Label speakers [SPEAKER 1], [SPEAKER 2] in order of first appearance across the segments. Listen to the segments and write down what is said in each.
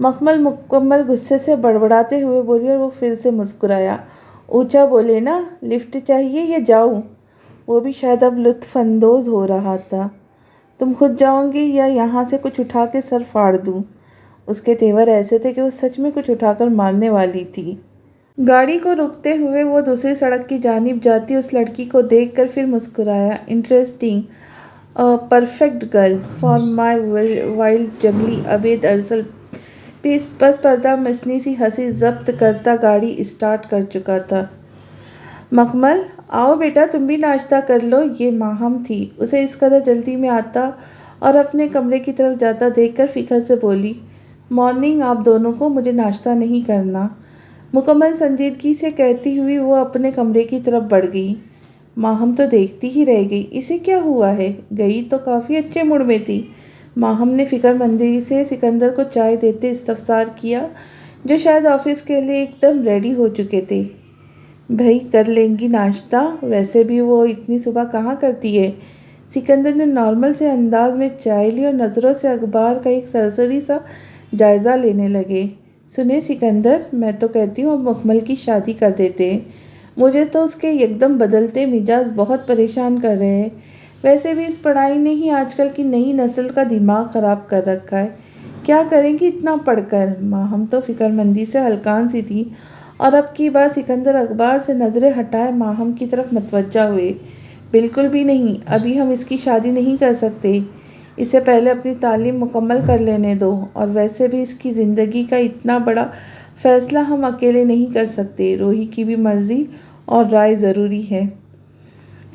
[SPEAKER 1] مکمل مکمل غصے سے بڑبڑاتے ہوئے بولی اور وہ پھر سے مسکرایا۔ اونچا بولے نا، لفٹ چاہیے یا جاؤں؟ وہ بھی شاید اب لطف اندوز ہو رہا تھا۔ تم خود جاؤں گی یا یہاں سے کچھ اٹھا کے سر پھاڑ دوں؟ اس کے تیور ایسے تھے کہ وہ سچ میں کچھ اٹھا کر مارنے والی تھی۔ گاڑی کو روکتے ہوئے وہ دوسری سڑک کی جانب جاتی اس لڑکی کو دیکھ کر پھر مسکرایا۔ Interesting, perfect girl for my wild جنگلی عبید ارسل پس پردہ مصنوعی سی ہنسی ضبط کرتا گاڑی اسٹارٹ کر چکا تھا۔ مکمل، آؤ بیٹا تم بھی ناشتہ کر لو۔ یہ ماہم تھی، اسے اس قدر جلدی میں آتا اور اپنے کمرے کی طرف جاتا دیکھ کر فکر سے بولی، مارننگ آپ دونوں کو، مجھے ناشتہ نہیں کرنا۔ مکمل سنجیدگی سے کہتی ہوئی وہ اپنے کمرے کی طرف بڑھ گئی۔ ماہم تو دیکھتی ہی رہ گئی، اسے کیا ہوا ہے؟ گئی تو کافی اچھے موڈ میں تھی۔ ماہم نے فکر مندی سے سکندر کو چائے دیتے استفسار کیا، جو شاید آفس کے لیے ایک دم ریڈی ہو چکے تھے۔ بھئی کر لیں گی ناشتہ، ویسے بھی وہ اتنی صبح کہاں کرتی ہے؟ سکندر نے نارمل سے انداز میں چائے لی اور نظروں سے اخبار کا ایک سرسری سا جائزہ لینے لگے۔ سنیں سکندر، میں تو کہتی ہوں اب مکمل کی شادی کر دیتے ہیں۔ مجھے تو اس کے یکدم بدلتے مزاج بہت پریشان کر رہے ہیں۔ ویسے بھی اس پڑھائی نے ہی آج کل کی نئی نسل کا دماغ خراب کر رکھا ہے۔ کیا کریں گی اتنا پڑھ کر؟ ماہم تو فکر مندی سے ہلکان سی تھی اور اب کی بار سکندر اخبار سے نظریں ہٹائے ماہم کی طرف متوجہ ہوئے۔ بالکل بھی نہیں، ابھی ہم اس کی شادی نہیں کر سکتے، اسے پہلے اپنی تعلیم مکمل کر لینے دو، اور ویسے بھی اس کی زندگی کا اتنا بڑا فیصلہ ہم اکیلے نہیں کر سکتے، روحی کی بھی مرضی اور رائے ضروری ہے۔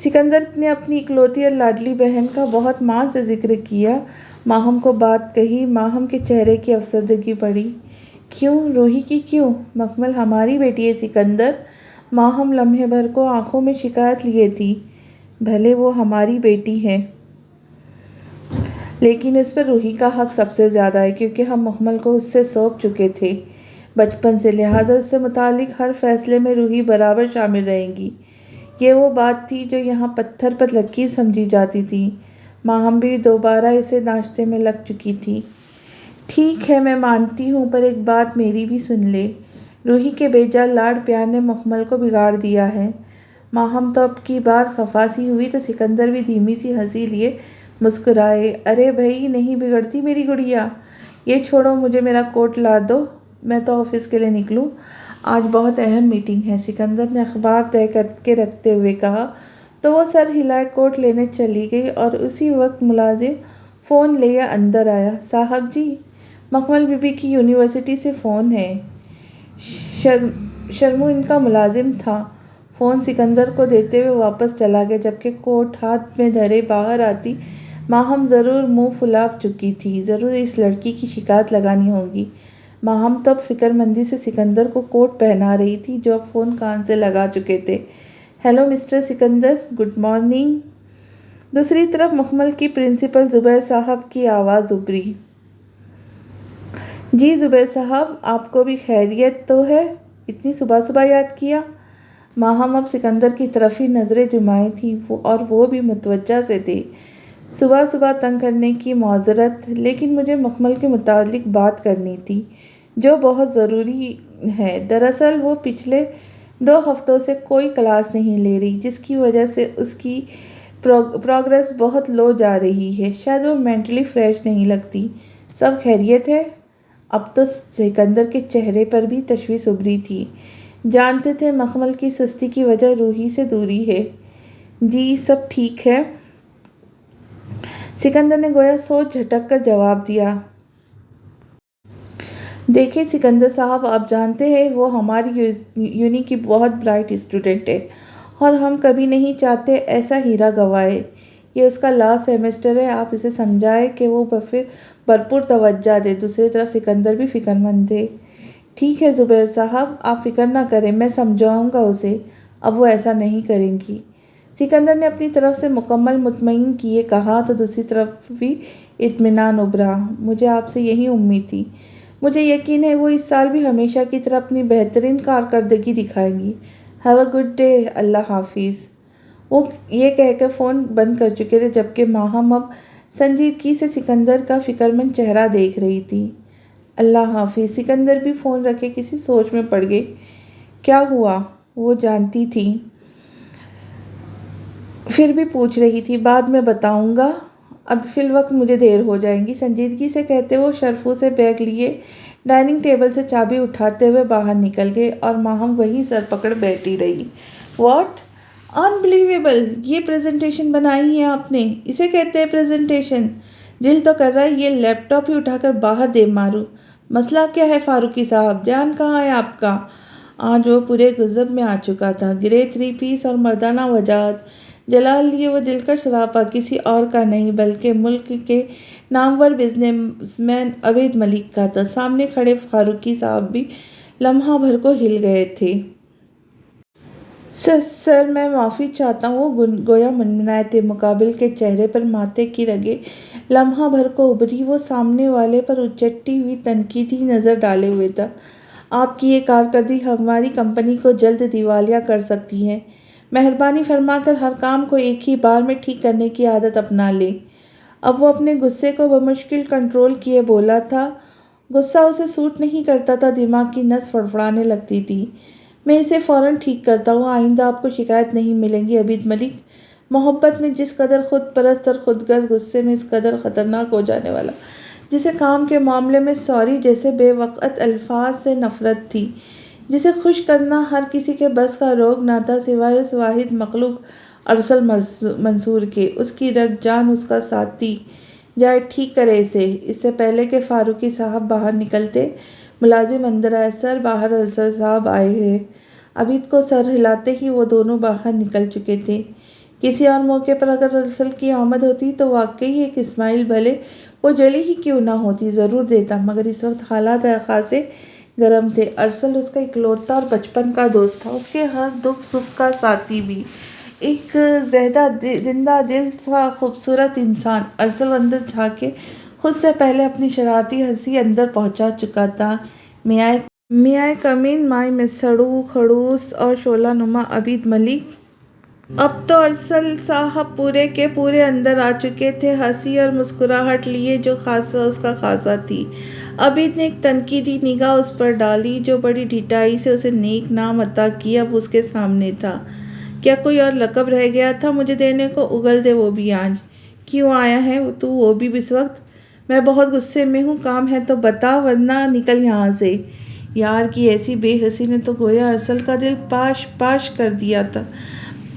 [SPEAKER 1] سکندر نے اپنی اکلوتی اور لاڈلی بہن کا بہت مان سے ذکر کیا۔ ماہم کو بات کہی، ماہم کے چہرے کی افسردگی بڑھی۔ کیوں روحی کی کیوں؟ مکمل ہماری بیٹی ہے سکندر۔ ماہم لمحے بھر کو آنکھوں میں شکایت لیے تھی۔ بھلے وہ ہماری بیٹی ہے، لیکن اس پر روحی کا حق سب سے زیادہ ہے، کیونکہ ہم مکمل کو اس سے سونپ چکے تھے بچپن سے، لہٰذا اس سے متعلق ہر فیصلے میں روحی برابر شامل رہے گی۔ یہ وہ بات تھی جو یہاں پتھر پر لکیر سمجھی جاتی تھی۔ ماہم بھی دوبارہ اسے ناشتے میں لگ چکی تھی۔ ٹھیک ہے میں مانتی ہوں، پر ایک بات میری بھی سن لے، روحی کے بے جا لاڈ پیار نے مکمل کو بگاڑ دیا ہے۔ ماہم تو اب کی بار خفا سی ہوئی تو سکندر بھی دھیمی سی ہنسی لیے مسکرائے۔ ارے بھائی نہیں بگڑتی میری گڑیا، یہ چھوڑو، مجھے میرا کوٹ لا دو، میں تو آفس کے لیے نکلوں، آج بہت اہم میٹنگ ہے۔ سکندر نے اخبار طے کر کے رکھتے ہوئے کہا تو وہ سر ہلائے کوٹ لینے چلی گئی، اور اسی وقت ملازم فون لیے اندر آیا۔ صاحب جی، مکمل بی بی کی یونیورسٹی سے فون ہے۔ شرمو ان کا ملازم تھا۔ فون سکندر کو دیتے ہوئے واپس چلا گیا، جبکہ کوٹ ہاتھ میں دھرے باہر آتی ماہم ضرور منہ پھلا چکی تھی۔ ضرور اس لڑکی کی شکایت لگانی ہوگی۔ ماہم تو اب فکر مندی سے سکندر کو کوٹ پہنا رہی تھی، جو اب فون کان سے لگا چکے تھے۔ Hello mister Sikandar, good morning. دوسری طرف مکمل کی پرنسپل زبیر صاحب کی آواز ابھری۔ جی زبیر صاحب، آپ کو بھی خیریت تو ہے؟ اتنی صبح صبح یاد کیا؟ ماہم اب سکندر کی طرف ہی نظریں جمائے تھی، اور وہ بھی متوجہ سے تھے۔ صبح صبح تنگ کرنے کی معذرت، لیکن مجھے مکمل کے متعلق بات کرنی تھی، جو بہت ضروری ہے۔ دراصل وہ پچھلے 2 ہفتوں سے کوئی کلاس نہیں لے رہی، جس کی وجہ سے اس کی پروگریس بہت لو جا رہی ہے۔ شاید وہ مینٹلی فریش نہیں لگتی۔ سب خیریت ہے؟ اب تو سکندر کے چہرے پر بھی تشویش ابھری تھی۔ جانتے تھے مکمل کی سستی کی وجہ روحی سے دوری ہے۔ جی سب ٹھیک ہے، سکندر نے گویا سوچ جھٹک کر جواب دیا۔ دیکھیں سکندر صاحب، آپ جانتے ہیں وہ ہماری یونی کی بہت برائٹ اسٹوڈنٹ ہے، اور ہم کبھی نہیں چاہتے ایسا ہیرا گنوائے۔ یہ اس کا لاسٹ سیمسٹر ہے، آپ اسے سمجھائیں کہ وہ بھرپور توجہ دے۔ دوسری طرف سکندر بھی فکر مند تھے۔ ٹھیک ہے زبیر صاحب، آپ فکر نہ کریں، میں سمجھاؤں گا اسے، اب وہ ایسا نہیں کریں گی۔ سکندر نے اپنی طرف سے مکمل مطمئن کیے کہا تو دوسری طرف بھی اطمینان ابھرا۔ مجھے آپ سے یہی امید تھی۔ مجھے یقین ہے وہ اس سال بھی ہمیشہ کی طرح اپنی بہترین کارکردگی دکھائیں گی۔ ہیو اے گڈ ڈے، اللہ حافظ۔ وہ یہ کہہ کر فون بند کر چکے تھے، جبکہ ماہم اب سنجیدگی سے سکندر کا فکر مند چہرہ دیکھ رہی تھی۔ اللہ حافظ۔ سکندر بھی فون رکھے کسی سوچ میں پڑ گئی۔ کیا ہوا؟ وہ جانتی تھی، پھر بھی پوچھ رہی تھی۔ بعد میں بتاؤں گا، اب فی الوقت مجھے دیر ہو جائے گی، سنجیدگی سے کہتے وہ شرفو سے بیگ لیے ڈائننگ ٹیبل سے چابی اٹھاتے ہوئے باہر نکل گئے اور ماہم وہیں سر پکڑ بیٹھی رہی۔ What unbelievable! یہ پریزنٹیشن بنائی ہے آپ نے؟ اسے کہتے ہیں پریزنٹیشن؟ دل تو کر رہا ہے یہ لیپ ٹاپ ہی اٹھا کر باہر دے ماروں۔ مسئلہ کیا ہے فاروقی صاحب؟ دھیان کہاں ہے آپ کا؟ آج وہ پورے غضب میں آ چکا تھا۔ گرے 3 پیس اور مردانہ وجاہت جلال لیے وہ دلکش سراپا کسی اور کا نہیں بلکہ ملک کے نامور بزنس مین عبید ملک کا تھا۔ سامنے کھڑے فاروقی صاحب بھی لمحہ بھر کو ہل گئے تھے۔ سر میں معافی چاہتا ہوں، وہ گویا منمنائے تھے۔ مقابل کے چہرے پر ماتھے کی رگیں لمحہ بھر کو ابھری۔ وہ سامنے والے پر اچٹی ہوئی تنقیدی نظر ڈالے ہوئے تھا۔ آپ کی یہ کارکردگی ہماری کمپنی کو جلد دیوالیہ کر سکتی ہے۔ مہربانی فرما کر ہر کام کو ایک ہی بار میں ٹھیک کرنے کی عادت اپنا لیں۔ اب وہ اپنے غصے کو بمشکل کنٹرول کیے بولا تھا۔ غصہ اسے سوٹ نہیں کرتا تھا، دماغ کی نس فڑفڑانے لگتی تھی۔ میں اسے فوراً ٹھیک کرتا ہوں، آئندہ آپ کو شکایت نہیں ملے گی عبید ملک۔ محبت میں جس قدر خود پرست اور خود غرض، غصے میں اس قدر خطرناک ہو جانے والا، جسے کام کے معاملے میں سوری جیسے بے وقت الفاظ سے نفرت تھی، جسے خوش کرنا ہر کسی کے بس کا روگ نہ تھا سوائے اس واحد مخلوق ارسل منصور کے۔ اس کی رگ جان اس کا ساتھی جائے، ٹھیک کرے اسے۔ اس سے پہلے کہ فاروقی صاحب باہر نکلتے، ملازم اندر آئے۔ سر باہر ارسل صاحب آئے ہیں۔ عبید کو سر ہلاتے ہی وہ دونوں باہر نکل چکے تھے۔ کسی اور موقع پر اگر ارسل کی آمد ہوتی تو واقعی ایک اسمائل بھلے وہ جلی ہی کیوں نہ ہوتی ضرور دیتا، مگر اس وقت حالات خاصے گرم تھے۔ ارسل اس کا اکلوتا اور بچپن کا دوست تھا، اس کے ہر دکھ سکھ کا ساتھی بھی، ایک زندہ دل سا خوبصورت انسان۔ ارسل اندر جھانکے خود سے پہلے اپنی شرارتی ہنسی اندر پہنچا چکا تھا۔ may I come in, my مسڑو خڑوس اور شعلہ نما عبید ملک؟ اب تو ارسل صاحب پورے کے پورے اندر آ چکے تھے، ہنسی اور مسکراہٹ لیے جو خاصہ اس کا خاصہ تھی۔ عبید نے ایک تنقیدی نگاہ اس پر ڈالی جو بڑی ڈھٹائی سے اسے نیک نام عطا کیا اب اس کے سامنے تھا۔ کیا کوئی اور لقب رہ گیا تھا مجھے دینے کو؟ اگل دے وہ بھی آج۔ کیوں آیا ہے تو وہ بھی اس وقت؟ میں بہت غصے میں ہوں، کام ہے تو بتا ورنہ نکل یہاں سے۔ یار کی ایسی بے حسی نے تو گویا ارسل کا دل پاش پاش کر دیا تھا،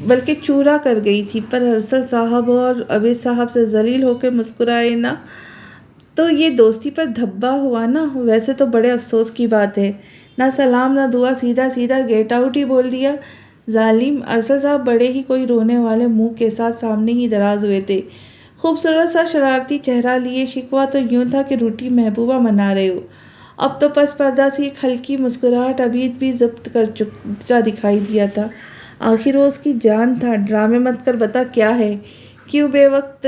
[SPEAKER 1] بلکہ چورا کر گئی تھی۔ پر ارسل صاحب اور عبید صاحب سے ذلیل ہو کے مسکرائے نہ تو یہ دوستی پر دھبا ہوا نا۔ ویسے تو بڑے افسوس کی بات ہے، نہ سلام نہ دعا، سیدھا سیدھا گیٹ آؤٹ ہی بول دیا۔ ظالم! ارسل صاحب بڑے ہی کوئی رونے والے منہ کے ساتھ سامنے ہی دراز ہوئے تھے، خوبصورت سا شرارتی چہرہ لیے۔ شکوہ تو یوں تھا کہ روٹھی محبوبہ منا رہے ہو۔ اب تو پس پردہ سی ایک ہلکی مسکراہٹ عبید بھی ضبط کر چکا دکھائی دیا تھا۔ آخر وہ اس کی جان تھا۔ ڈرامے مت کر، بتا کیا ہے؟ کیوں بے وقت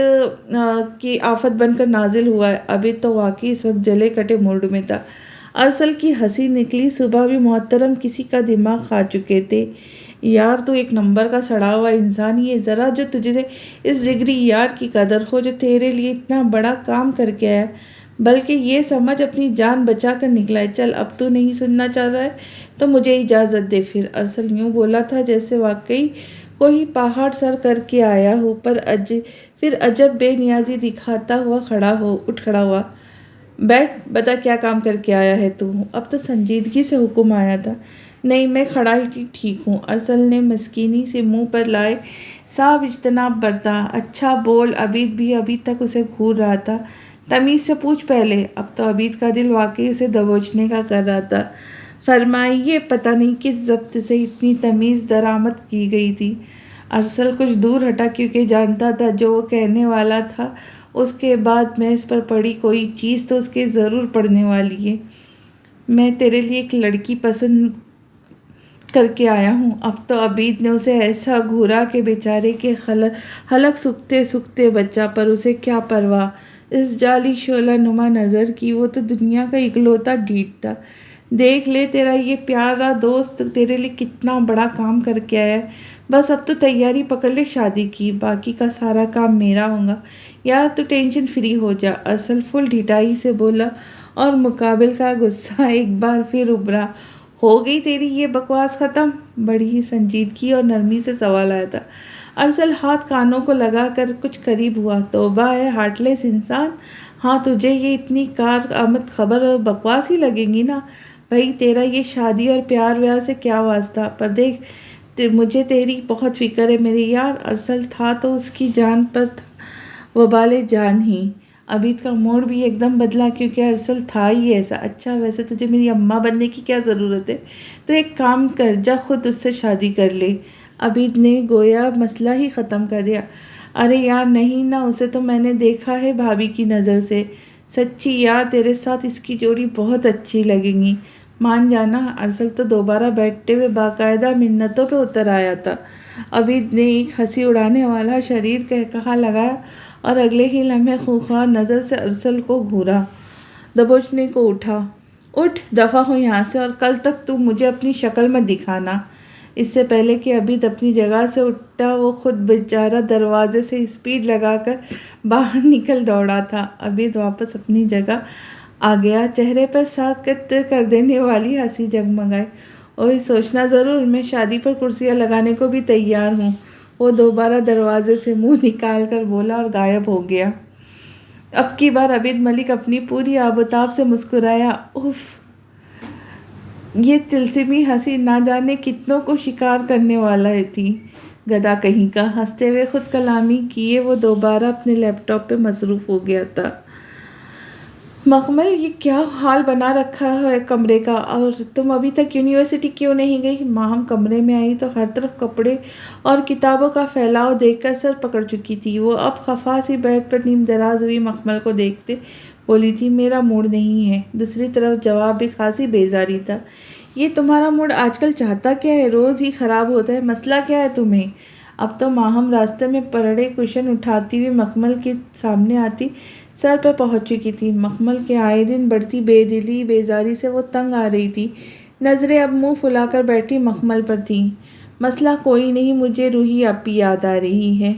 [SPEAKER 1] کی آفت بن کر نازل ہوا ہے؟ عبید تو واقعی اس وقت جلے کٹے موڈ میں تھا۔ ارسل کی ہنسی نکلی۔ صبح بھی محترم کسی کا دماغ کھا چکے تھے۔ یار تو ایک نمبر کا سڑا ہوا انسان ہی ہے، ذرا جو تجھے سے اس جگری یار کی قدر ہو جو تیرے لیے اتنا بڑا کام کر کے آیا، بلکہ یہ سمجھ اپنی جان بچا کر نکلا ہے۔ چل اب تو نہیں سننا چاہ رہا ہے تو مجھے اجازت دے پھر۔ ارسل یوں بولا تھا جیسے واقعی کوئی پہاڑ سر کر کے آیا ہو، پھر عجب بے نیازی دکھاتا ہوا اٹھ کھڑا ہوا۔ بیٹھ، بتا کیا کام کر کے آیا ہے تو؟ اب تو سنجیدگی سے حکم آیا تھا۔ نہیں، میں کھڑا ہی ٹھیک ہوں، ارسل نے مسکینی سے منہ پر لائے صاف اجتناب برتا۔ اچھا بول۔ عبید بھی ابھی تک اسے گھور رہا تھا۔ تمیز سے پوچھ پہلے۔ اب تو عبید کا دل واقعی اسے دبوچنے کا کر رہا تھا۔ فرمائیے۔ پتہ نہیں کس ضبط سے اتنی تمیز درآمد کی گئی تھی۔ ارسل کچھ دور ہٹا کیونکہ جانتا تھا جو وہ کہنے والا تھا اس کے بعد میز پر پڑی کوئی چیز تو اس کے ضرور پڑنے والی ہے۔ میں تیرے لیے ایک لڑکی پسند کر کے آیا ہوں۔ اب تو عبید نے اسے ایسا گھورا کہ بیچارے کے حلق سکھتے سکھتے بچا، پر اسے کیا پرواہ اس جعلی شعلہ نما نظر کی۔ وہ تو دنیا کا اکلوتا ڈھیٹ تھا۔ دیکھ لے تیرا یہ پیارا دوست تیرے لیے کتنا بڑا کام کر کے آیا ہے۔ بس اب تو تیاری پکڑ لے شادی کی، باقی کا سارا کام میرا ہوگا۔ یار تو ٹینشن فری ہو جا۔ ارسل فل ڈھٹائی سے بولا اور مقابل کا غصہ ایک بار پھر ابھرا۔ ہو گئی تیری یہ بکواس ختم؟ بڑی ہی سنجیدگی اور نرمی سے سوال آیا تھا۔ ارسل ہاتھ کانوں کو لگا کر کچھ قریب ہوا۔ توبہ ہے ہارٹ لیس انسان! ہاں تجھے یہ اتنی کار آمد خبر اور بکواس ہی لگیں گی نا؟ بھائی تیرا یہ شادی اور پیار ویار سے کیا واسطہ؟ پر دیکھ مجھے تیری بہت فکر ہے میرے یار۔ ارسل تھا تو اس کی جان پر تھا وبال جان ہی۔ عبید کا موڈ بھی ایک دم بدلا کیونکہ ارسل تھا ہی ایسا۔ اچھا ویسے تجھے میری اماں بننے کی کیا ضرورت ہے؟ تو ایک کام کر، جا خود اس سے شادی کر لے۔ عبید نے گویا مسئلہ ہی ختم کر دیا۔ ارے یار نہیں نا، اسے تو میں نے دیکھا ہے بھابھی کی نظر سے۔ سچی یار تیرے ساتھ اس کی جوڑی بہت اچھی لگیں گی، مان جانا۔ ارسل تو دوبارہ بیٹھتے ہوئے باقاعدہ منتوں پہ اتر آیا تھا۔ عبید نے ایک ہنسی اڑانے والا شریر قہقہا لگایا اور اگلے ہی لمحے خوخار نظر سے ارسل کو گھورا دبوچنے کو اٹھا۔ اٹھ دفع ہو یہاں سے، اور کل تک تو مجھے اپنی شکل مت دکھانا۔ اس سے پہلے کہ عبید اپنی جگہ سے اٹھا وہ خود بیچارہ دروازے سے اسپیڈ لگا کر باہر نکل دوڑا تھا۔ عبید واپس اپنی جگہ آ گیا، چہرے پر ساکت کر دینے والی ہنسی جگمگائی۔ اوہ سوچنا ضرور، میں شادی پر کرسیاں لگانے کو بھی تیار ہوں، وہ دوبارہ دروازے سے منہ نکال کر بولا اور غائب ہو گیا۔ اب کی بار عبید ملک اپنی پوری آب و تاب سے مسکرایا۔ اف، یہ طلسمی ہنسی نہ جانے کتنوں کو شکار کرنے والا تھی۔ گدھا کہیں کا! ہنستے ہوئے خود کلامی کیے وہ دوبارہ اپنے لیپ ٹاپ پہ مصروف ہو گیا تھا۔ مکمل یہ کیا حال بنا رکھا ہے کمرے کا؟ اور تم ابھی تک یونیورسٹی کیوں نہیں گئی؟ ماہم کمرے میں آئی تو ہر طرف کپڑے اور کتابوں کا پھیلاؤ دیکھ کر سر پکڑ چکی تھی۔ وہ اب خفا سی بیڈ پر نیم دراز ہوئی مکمل کو دیکھتے بولی تھی، میرا موڈ نہیں ہے۔ دوسری طرف جواب بھی خاصی بیزاری تھا۔ یہ تمہارا موڈ آج کل چاہتا کیا ہے؟ روز ہی خراب ہوتا ہے، مسئلہ کیا ہے تمہیں؟ اب تو ماہم راستے میں پڑے کشن اٹھاتی ہوئی مکمل کے سامنے آتی سر پہ پہنچ چکی تھی۔ مکمل کے آئے دن بڑھتی بے دلی بیزاری سے وہ تنگ آ رہی تھی۔ نظریں اب منہ پھلا کر بیٹھی مکمل پر تھیں۔ مسئلہ کوئی نہیں، مجھے روحی آپی یاد آ رہی ہے،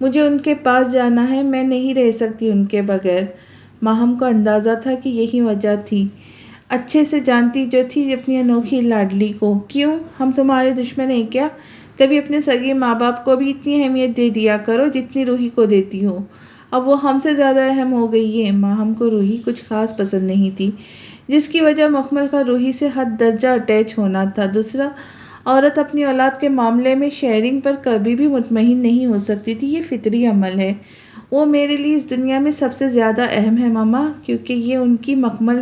[SPEAKER 1] مجھے ان کے پاس جانا ہے، میں نہیں رہ سکتی ان کے بغیر۔ ماہم کو اندازہ تھا کہ یہی وجہ تھی، اچھے سے جانتی جو تھی اپنی انوکھی لاڈلی کو۔ کیوں، ہم تمہارے دشمن ہیں کیا؟ کبھی اپنے سگے ماں باپ کو بھی اتنی اہمیت دے دیا کرو جتنی روحی کو دیتی ہو۔ اب وہ ہم سے زیادہ اہم ہو گئی ہے۔ ماہم کو روحی کچھ خاص پسند نہیں تھی، جس کی وجہ مکمل کا روحی سے حد درجہ اٹیچ ہونا تھا۔ دوسرا، عورت اپنی اولاد کے معاملے میں شیئرنگ پر کبھی بھی مطمئن نہیں ہو سکتی تھی، یہ فطری عمل ہے۔ وہ میرے لیے اس دنیا میں سب سے زیادہ اہم ہے ماما، کیونکہ یہ ان کی مکمل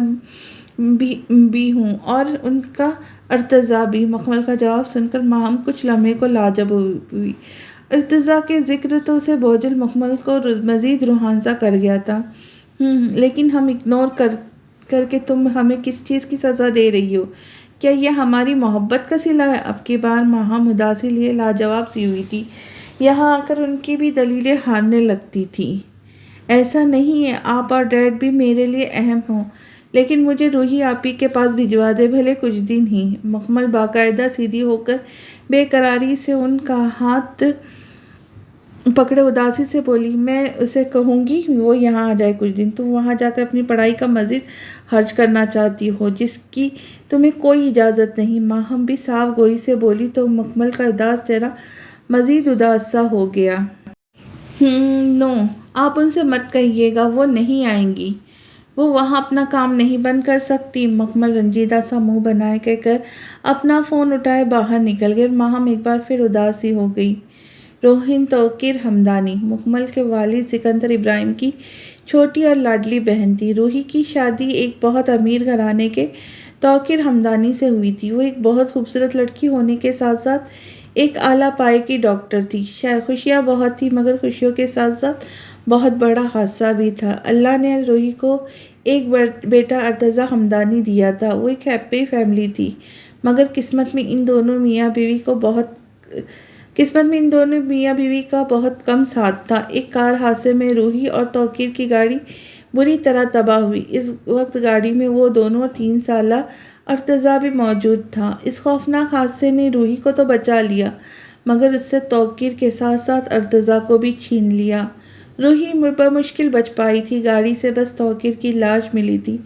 [SPEAKER 1] بھی ہوں اور ان کا ارتضیٰ بھی۔ مکمل کا جواب سن کر ماہم کچھ لمحے کو لاجب ہوئی۔ ارتضیٰ کے ذکر تو اسے بوجھل مکمل کو مزید روحانسا کر گیا تھا۔ لیکن ہم اگنور کر کے تم ہمیں کس چیز کی سزا دے رہی ہو؟ کیا یہ ہماری محبت کا صلہ ہے؟ اب کی بار ماہم اداسی لیے لاجواب سی ہوئی تھی۔ یہاں آ کر ان کی بھی دلیلیں ہارنے لگتی تھی۔ ایسا نہیں ہے، آپ اور ڈیڈ بھی میرے لیے اہم ہوں، لیکن مجھے روحی آپی کے پاس بھجوا دے، بھلے کچھ دن ہی۔ مکمل باقاعدہ سیدھی ہو کر بے قراری سے ان کا ہاتھ پکڑے اداسی سے بولی، میں اسے کہوں گی وہ یہاں آ جائے کچھ دن۔ تم وہاں جا کر اپنی پڑھائی کا مزید خرچ کرنا چاہتی ہو، جس کی تمہیں کوئی اجازت نہیں۔ ماہم بھی صاف گوئی سے بولی تو مکمل کا اداس چہرہ مزید اداس سا ہو گیا۔ نو، آپ ان سے مت کہیے گا، وہ نہیں آئیں گی، وہ وہاں اپنا کام نہیں بند کر سکتی۔ مکمل رنجیدہ سا منہ بنائے کہہ کر اپنا فون اٹھائے باہر نکل گئے۔ ماہم ایک بار پھر اداسی ہو گئی۔ روحین توقیر حمدانی مکمل کے والد سکندر ابراہیم کی چھوٹی اور لاڈلی بہن تھی۔ روحی کی شادی ایک بہت امیر گھرانے کے توقیر حمدانی سے ہوئی تھی۔ وہ ایک بہت خوبصورت لڑکی ہونے کے ساتھ ساتھ ایک اعلیٰ پائے کی ڈاکٹر تھی۔ خوشیاں بہت تھیں، مگر خوشیوں کے ساتھ ساتھ بہت بڑا حادثہ بھی تھا۔ اللہ نے روحی کو ایک بیٹا ارتضیٰ حمدانی دیا تھا۔ وہ ایک ہیپی فیملی تھی، مگر قسمت میں ان دونوں میاں بیوی کا بہت کم ساتھ تھا۔ ایک کار حادثے میں روحی اور توقیر کی گاڑی بری طرح تباہ ہوئی۔ اس وقت گاڑی میں وہ دونوں اور 3 سالہ ارتضیٰ بھی موجود تھا۔ اس خوفناک حادثے نے روحی کو تو بچا لیا، مگر اس سے توقیر کے ساتھ ساتھ ارتضیٰ کو بھی چھین لیا۔ روحی بمشکل بچ پائی تھی، گاڑی سے بس توقیر کی لاش ملی تھی،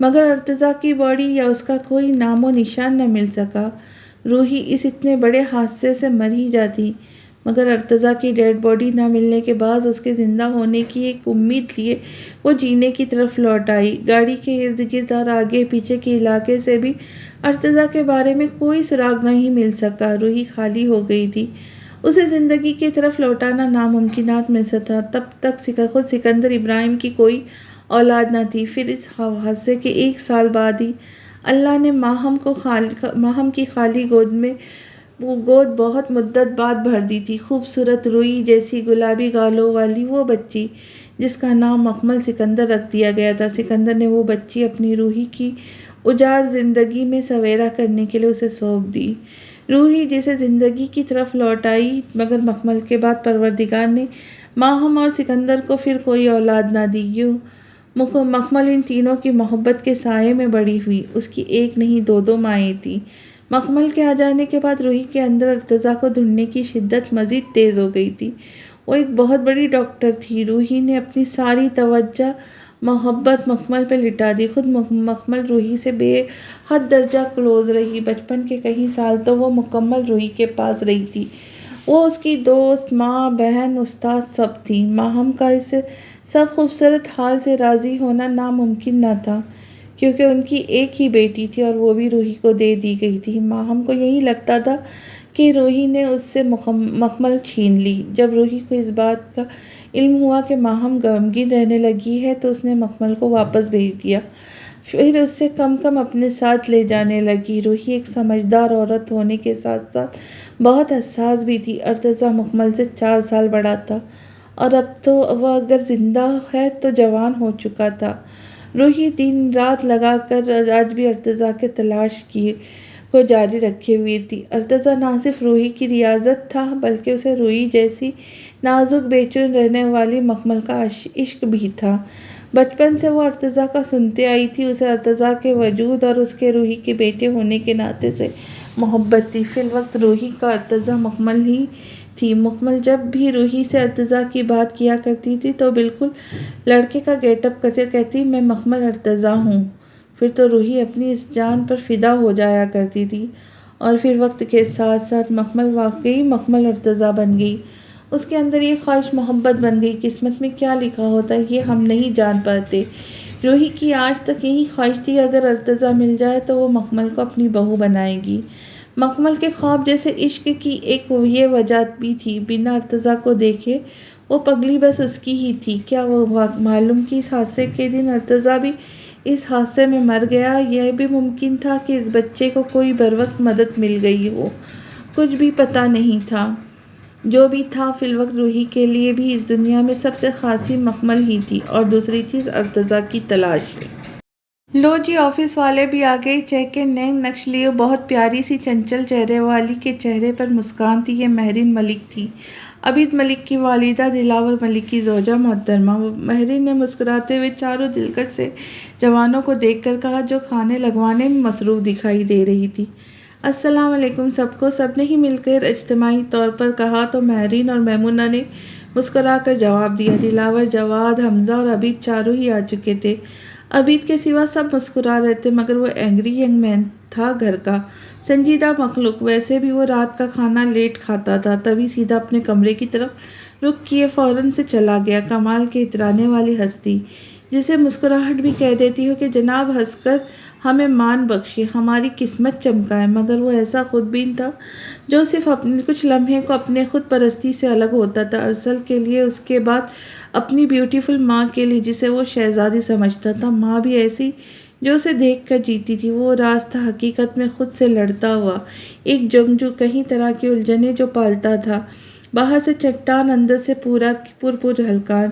[SPEAKER 1] مگر ارتضیٰ کی باڈی یا اس کا کوئی نام و نشان نہ مل سکا۔ روحی اس اتنے بڑے حادثے سے مر ہی جاتی، مگر ارتضیٰ کی ڈیڈ باڈی نہ ملنے کے بعد اس کے زندہ ہونے کی ایک امید لیے وہ جینے کی طرف لوٹ آئی۔ گاڑی کے ارد گرد اور آگے پیچھے کے علاقے سے بھی ارتضیٰ کے بارے میں کوئی سراغ نہیں مل سکا۔ روحی خالی ہو گئی تھی، اسے زندگی کی طرف لوٹانا ناممکنات میں سے تھا۔ تب تک خود سکندر ابراہیم کی کوئی اولاد نہ تھی۔ پھر اس حادثے کے 1 سال بعد ہی اللہ نے ماہم کی خالی گود بہت مدت بعد بھر دی تھی۔ خوبصورت روئی جیسی گلابی گالوں والی وہ بچی جس کا نام مخمل سکندر رکھ دیا گیا تھا۔ سکندر نے وہ بچی اپنی روحی کی اجاڑ زندگی میں سویرا کرنے کے لیے اسے سونپ دی۔ روحی جسے زندگی کی طرف لوٹ آئی، مگر مخمل کے بعد پروردگار نے ماہم اور سکندر کو پھر کوئی اولاد نہ دی۔ یوں مخمل ان تینوں کی محبت کے سائے میں بڑی ہوئی۔ اس کی ایک نہیں 2 مائیں تھیں۔ مخمل کے آ جانے کے بعد روحی کے اندر ارتضیٰ کو ڈھونڈنے کی شدت مزید تیز ہو گئی تھی۔ وہ ایک بہت بڑی ڈاکٹر تھی۔ روحی نے اپنی ساری توجہ محبت مخمل پہ لٹا دی۔ خود مخمل روحی سے بے حد درجہ کلوز رہی۔ بچپن کے کئی سال تو وہ مکمل روحی کے پاس رہی تھی۔ وہ اس کی دوست، ماں، بہن، استاد سب تھی۔ ماہم کا اس سب خوبصورت حال سے راضی ہونا ناممکن نہ تھا، کیونکہ ان کی ایک ہی بیٹی تھی اور وہ بھی روحی کو دے دی گئی تھی۔ ماہم کو یہی لگتا تھا کہ روحی نے اس سے مخمل چھین لی۔ جب روحی کو اس بات کا علم ہوا کہ ماہم غمگین رہنے لگی ہے تو اس نے مخمل کو واپس بھیج دیا، پھر اس سے کم اپنے ساتھ لے جانے لگی۔ روحی ایک سمجھدار عورت ہونے کے ساتھ ساتھ بہت حساس بھی تھی۔ ارتضیٰ مخمل سے 4 سال بڑا تھا اور اب تو وہ اگر زندہ ہے تو جوان ہو چکا تھا۔ روحی دن رات لگا کر آج بھی ارتضیٰ کے تلاش کو جاری رکھے ہوئی تھی۔ ارتضیٰ نہ صرف روحی کی ریاضت تھا بلکہ اسے روحی جیسی نازک بے چین رہنے والی مخمل کا عشق بھی تھا۔ بچپن سے وہ ارتضیٰ کا سنتے آئی تھی۔ اسے ارتضیٰ کے وجود اور اس کے روحی کے بیٹے ہونے کے ناطے سے محبت تھی۔ فی الوقت روحی کا ارتضیٰ مخمل ہی تھی۔ مخمل جب بھی روحی سے ارتضیٰ کی بات کیا کرتی تھی تو بالکل لڑکے کا گیٹ اپ کرتے کہتی، میں مخمل ارتضیٰ ہوں۔ پھر تو روحی اپنی اس جان پر فدا ہو جایا کرتی تھی، اور پھر وقت کے ساتھ ساتھ مخمل واقعی مخمل ارتضیٰ بن گئی۔ اس کے اندر یہ خواہش محبت بن گئی۔ قسمت میں کیا لکھا ہوتا ہے یہ ہم نہیں جان پاتے۔ روحی کی آج تک یہی خواہش تھی اگر ارتضیٰ مل جائے تو وہ مخمل کو اپنی بہو بنائے گی۔ مخمل کے خواب جیسے عشق کی ایک یہ وجہ بھی تھی، بنا ارتضیٰ کو دیکھے وہ پگلی بس اس کی ہی تھی۔ کیا وہ معلوم کہ اس حادثے کے دن ارتضیٰ بھی اس حادثے میں مر گیا؟ یہ بھی ممکن تھا کہ اس بچے کو کوئی بروقت مدد مل گئی ہو، کچھ بھی پتہ نہیں تھا۔ جو بھی تھا فی الوقت روحی کے لیے بھی اس دنیا میں سب سے خاصی مخمل ہی تھی، اور دوسری چیز ارتضیٰ کی تلاش۔ لو جی، آفس والے بھی آ گئے۔ چیک کے نئے نقش لیے بہت پیاری سی چنچل چہرے والی کے چہرے پر مسکان تھی۔ یہ مہرین ملک تھی، عبید ملک کی والدہ، دلاور ملک کی زوجہ محترمہ۔ مہرین نے مسکراتے ہوئے چاروں دلکش سے جوانوں کو دیکھ کر کہا جو کھانے لگوانے میں مصروف دکھائی دے رہی تھی۔ السلام علیکم سب کو، سب نے ہی مل کر اجتماعی طور پر کہا تو مہرین اور میمونہ نے مسکرا کر جواب دیا۔ دلاور، جواد، حمزہ اور عبید چاروں ہی آ چکے تھے۔ عبید کے سوا سب مسکرا رہے تھے، مگر وہ اینگری ینگ مین تھا، گھر کا سنجیدہ مخلوق۔ ویسے بھی وہ رات کا کھانا لیٹ کھاتا تھا، تبھی سیدھا اپنے کمرے کی طرف رخ کیے فوراً سے چلا گیا۔ کمال کے اترانے والی ہستی جسے مسکراہٹ بھی کہہ دیتی ہو کہ جناب ہنس کر ہمیں مان بخشیے، ہماری قسمت چمکائے، مگر وہ ایسا خودبین تھا جو صرف اپنے کچھ لمحے کو اپنے خود پرستی سے الگ ہوتا تھا۔ ارسل کے لیے، اس کے بعد اپنی بیوٹیفل ماں کے لیے جسے وہ شہزادی سمجھتا تھا، ماں بھی ایسی جو اسے دیکھ کر جیتی تھی۔ وہ راز تھا حقیقت میں خود سے لڑتا ہوا ایک جنگجو، کئی طرح کی الجھنیں جو پالتا تھا، باہر سے چٹان، اندر سے پور ہلکان۔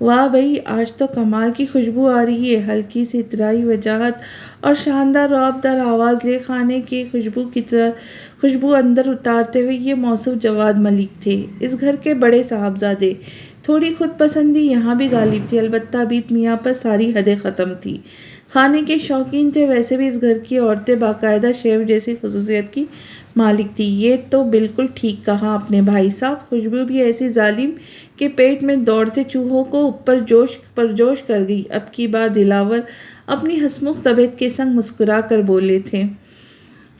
[SPEAKER 1] واہ بھئی، آج تو کمال کی خوشبو آ رہی ہے۔ ہلکی سی اترائی وجاہت اور شاندار رعب دار آواز لیے خانے کی خوشبو اندر اتارتے ہوئے یہ موصوف جواد ملک تھے، اس گھر کے بڑے صاحبزادے۔ تھوڑی خود پسندی یہاں بھی غالب تھی، البتہ عبید میاں پر ساری حدیں ختم تھی۔ کھانے کے شوقین تھے، ویسے بھی اس گھر کی عورتیں باقاعدہ شیف جیسی خصوصیت کی مالک تھی۔ یہ تو بالکل ٹھیک کہا آپ نے بھائی صاحب، خوشبو بھی ایسی ظالم کہ پیٹ میں دوڑتے چوہوں کو اوپر جوش پر جوش کر گئی۔ اب کی بار دلاور اپنی ہسمکھ طبیعت کے سنگ مسکرا کر بولے تھے،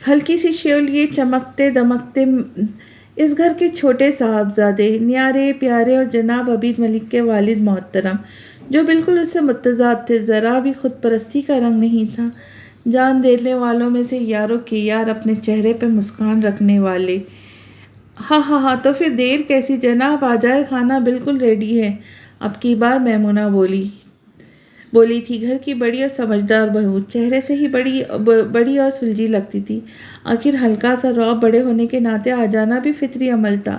[SPEAKER 1] ہلکی سی شعلے چمکتے دمکتے اس گھر کے چھوٹے صاحبزادے، نیارے پیارے اور جناب عبید ملک کے والد محترم، جو بالکل اس سے متضاد تھے، ذرا بھی خود پرستی کا رنگ نہیں تھا، جان دینے والوں میں سے یاروں کے یار، اپنے چہرے پہ مسکان رکھنے والے۔ ہاں ہاں ہاں، تو پھر دیر کیسی جناب، آ جائے، کھانا بالکل ریڈی ہے۔ اب کی بار میمونہ بولی تھی، گھر کی بڑی اور سمجھدار بہو، چہرے سے ہی بڑی اور سلجھی لگتی تھی۔ آخر ہلکا سا رعب بڑے ہونے کے ناطے آ جانا بھی فطری عمل تھا۔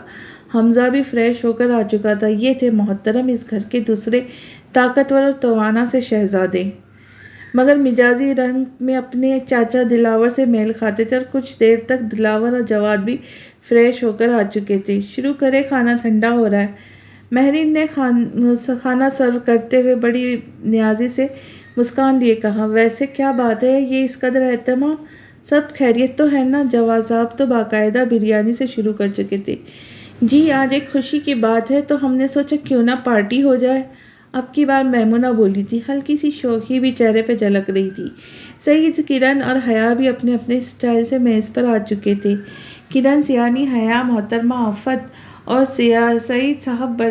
[SPEAKER 1] حمزہ بھی فریش ہو کر آ چکا تھا۔ یہ تھے محترم اس گھر کے دوسرے طاقتور اور توانا سے شہزادے، مگر مزاجی رنگ میں اپنے چاچا دلاور سے میل کھاتے تھے، اور کچھ دیر تک دلاور اور جواد بھی فریش ہو کر آ چکے تھے۔ شروع کرے، کھانا ٹھنڈا ہو رہا ہے۔ مہرین نے کھانا سرو کرتے ہوئے بڑی نیازی سے مسکان لیے کہا، ویسے کیا بات ہے یہ اس قدر اہتمام؟ سب خیریت تو ہے نا؟ جواد صاحب تو باقاعدہ بریانی سے شروع کر چکے تھے۔ جی آج ایک خوشی کی بات ہے، تو ہم نے سوچا کیوں نہ پارٹی ہو جائے۔ اب کی بار میمونہ بولی تھی، ہلکی سی شوخی بھی چہرے پہ جھلک رہی تھی۔ سعید، کرن اور حیا بھی اپنے اپنے اسٹائل سے میز پر آ چکے تھے۔ کرن سیانی، حیا محترمہ آفت اور سعید صاحب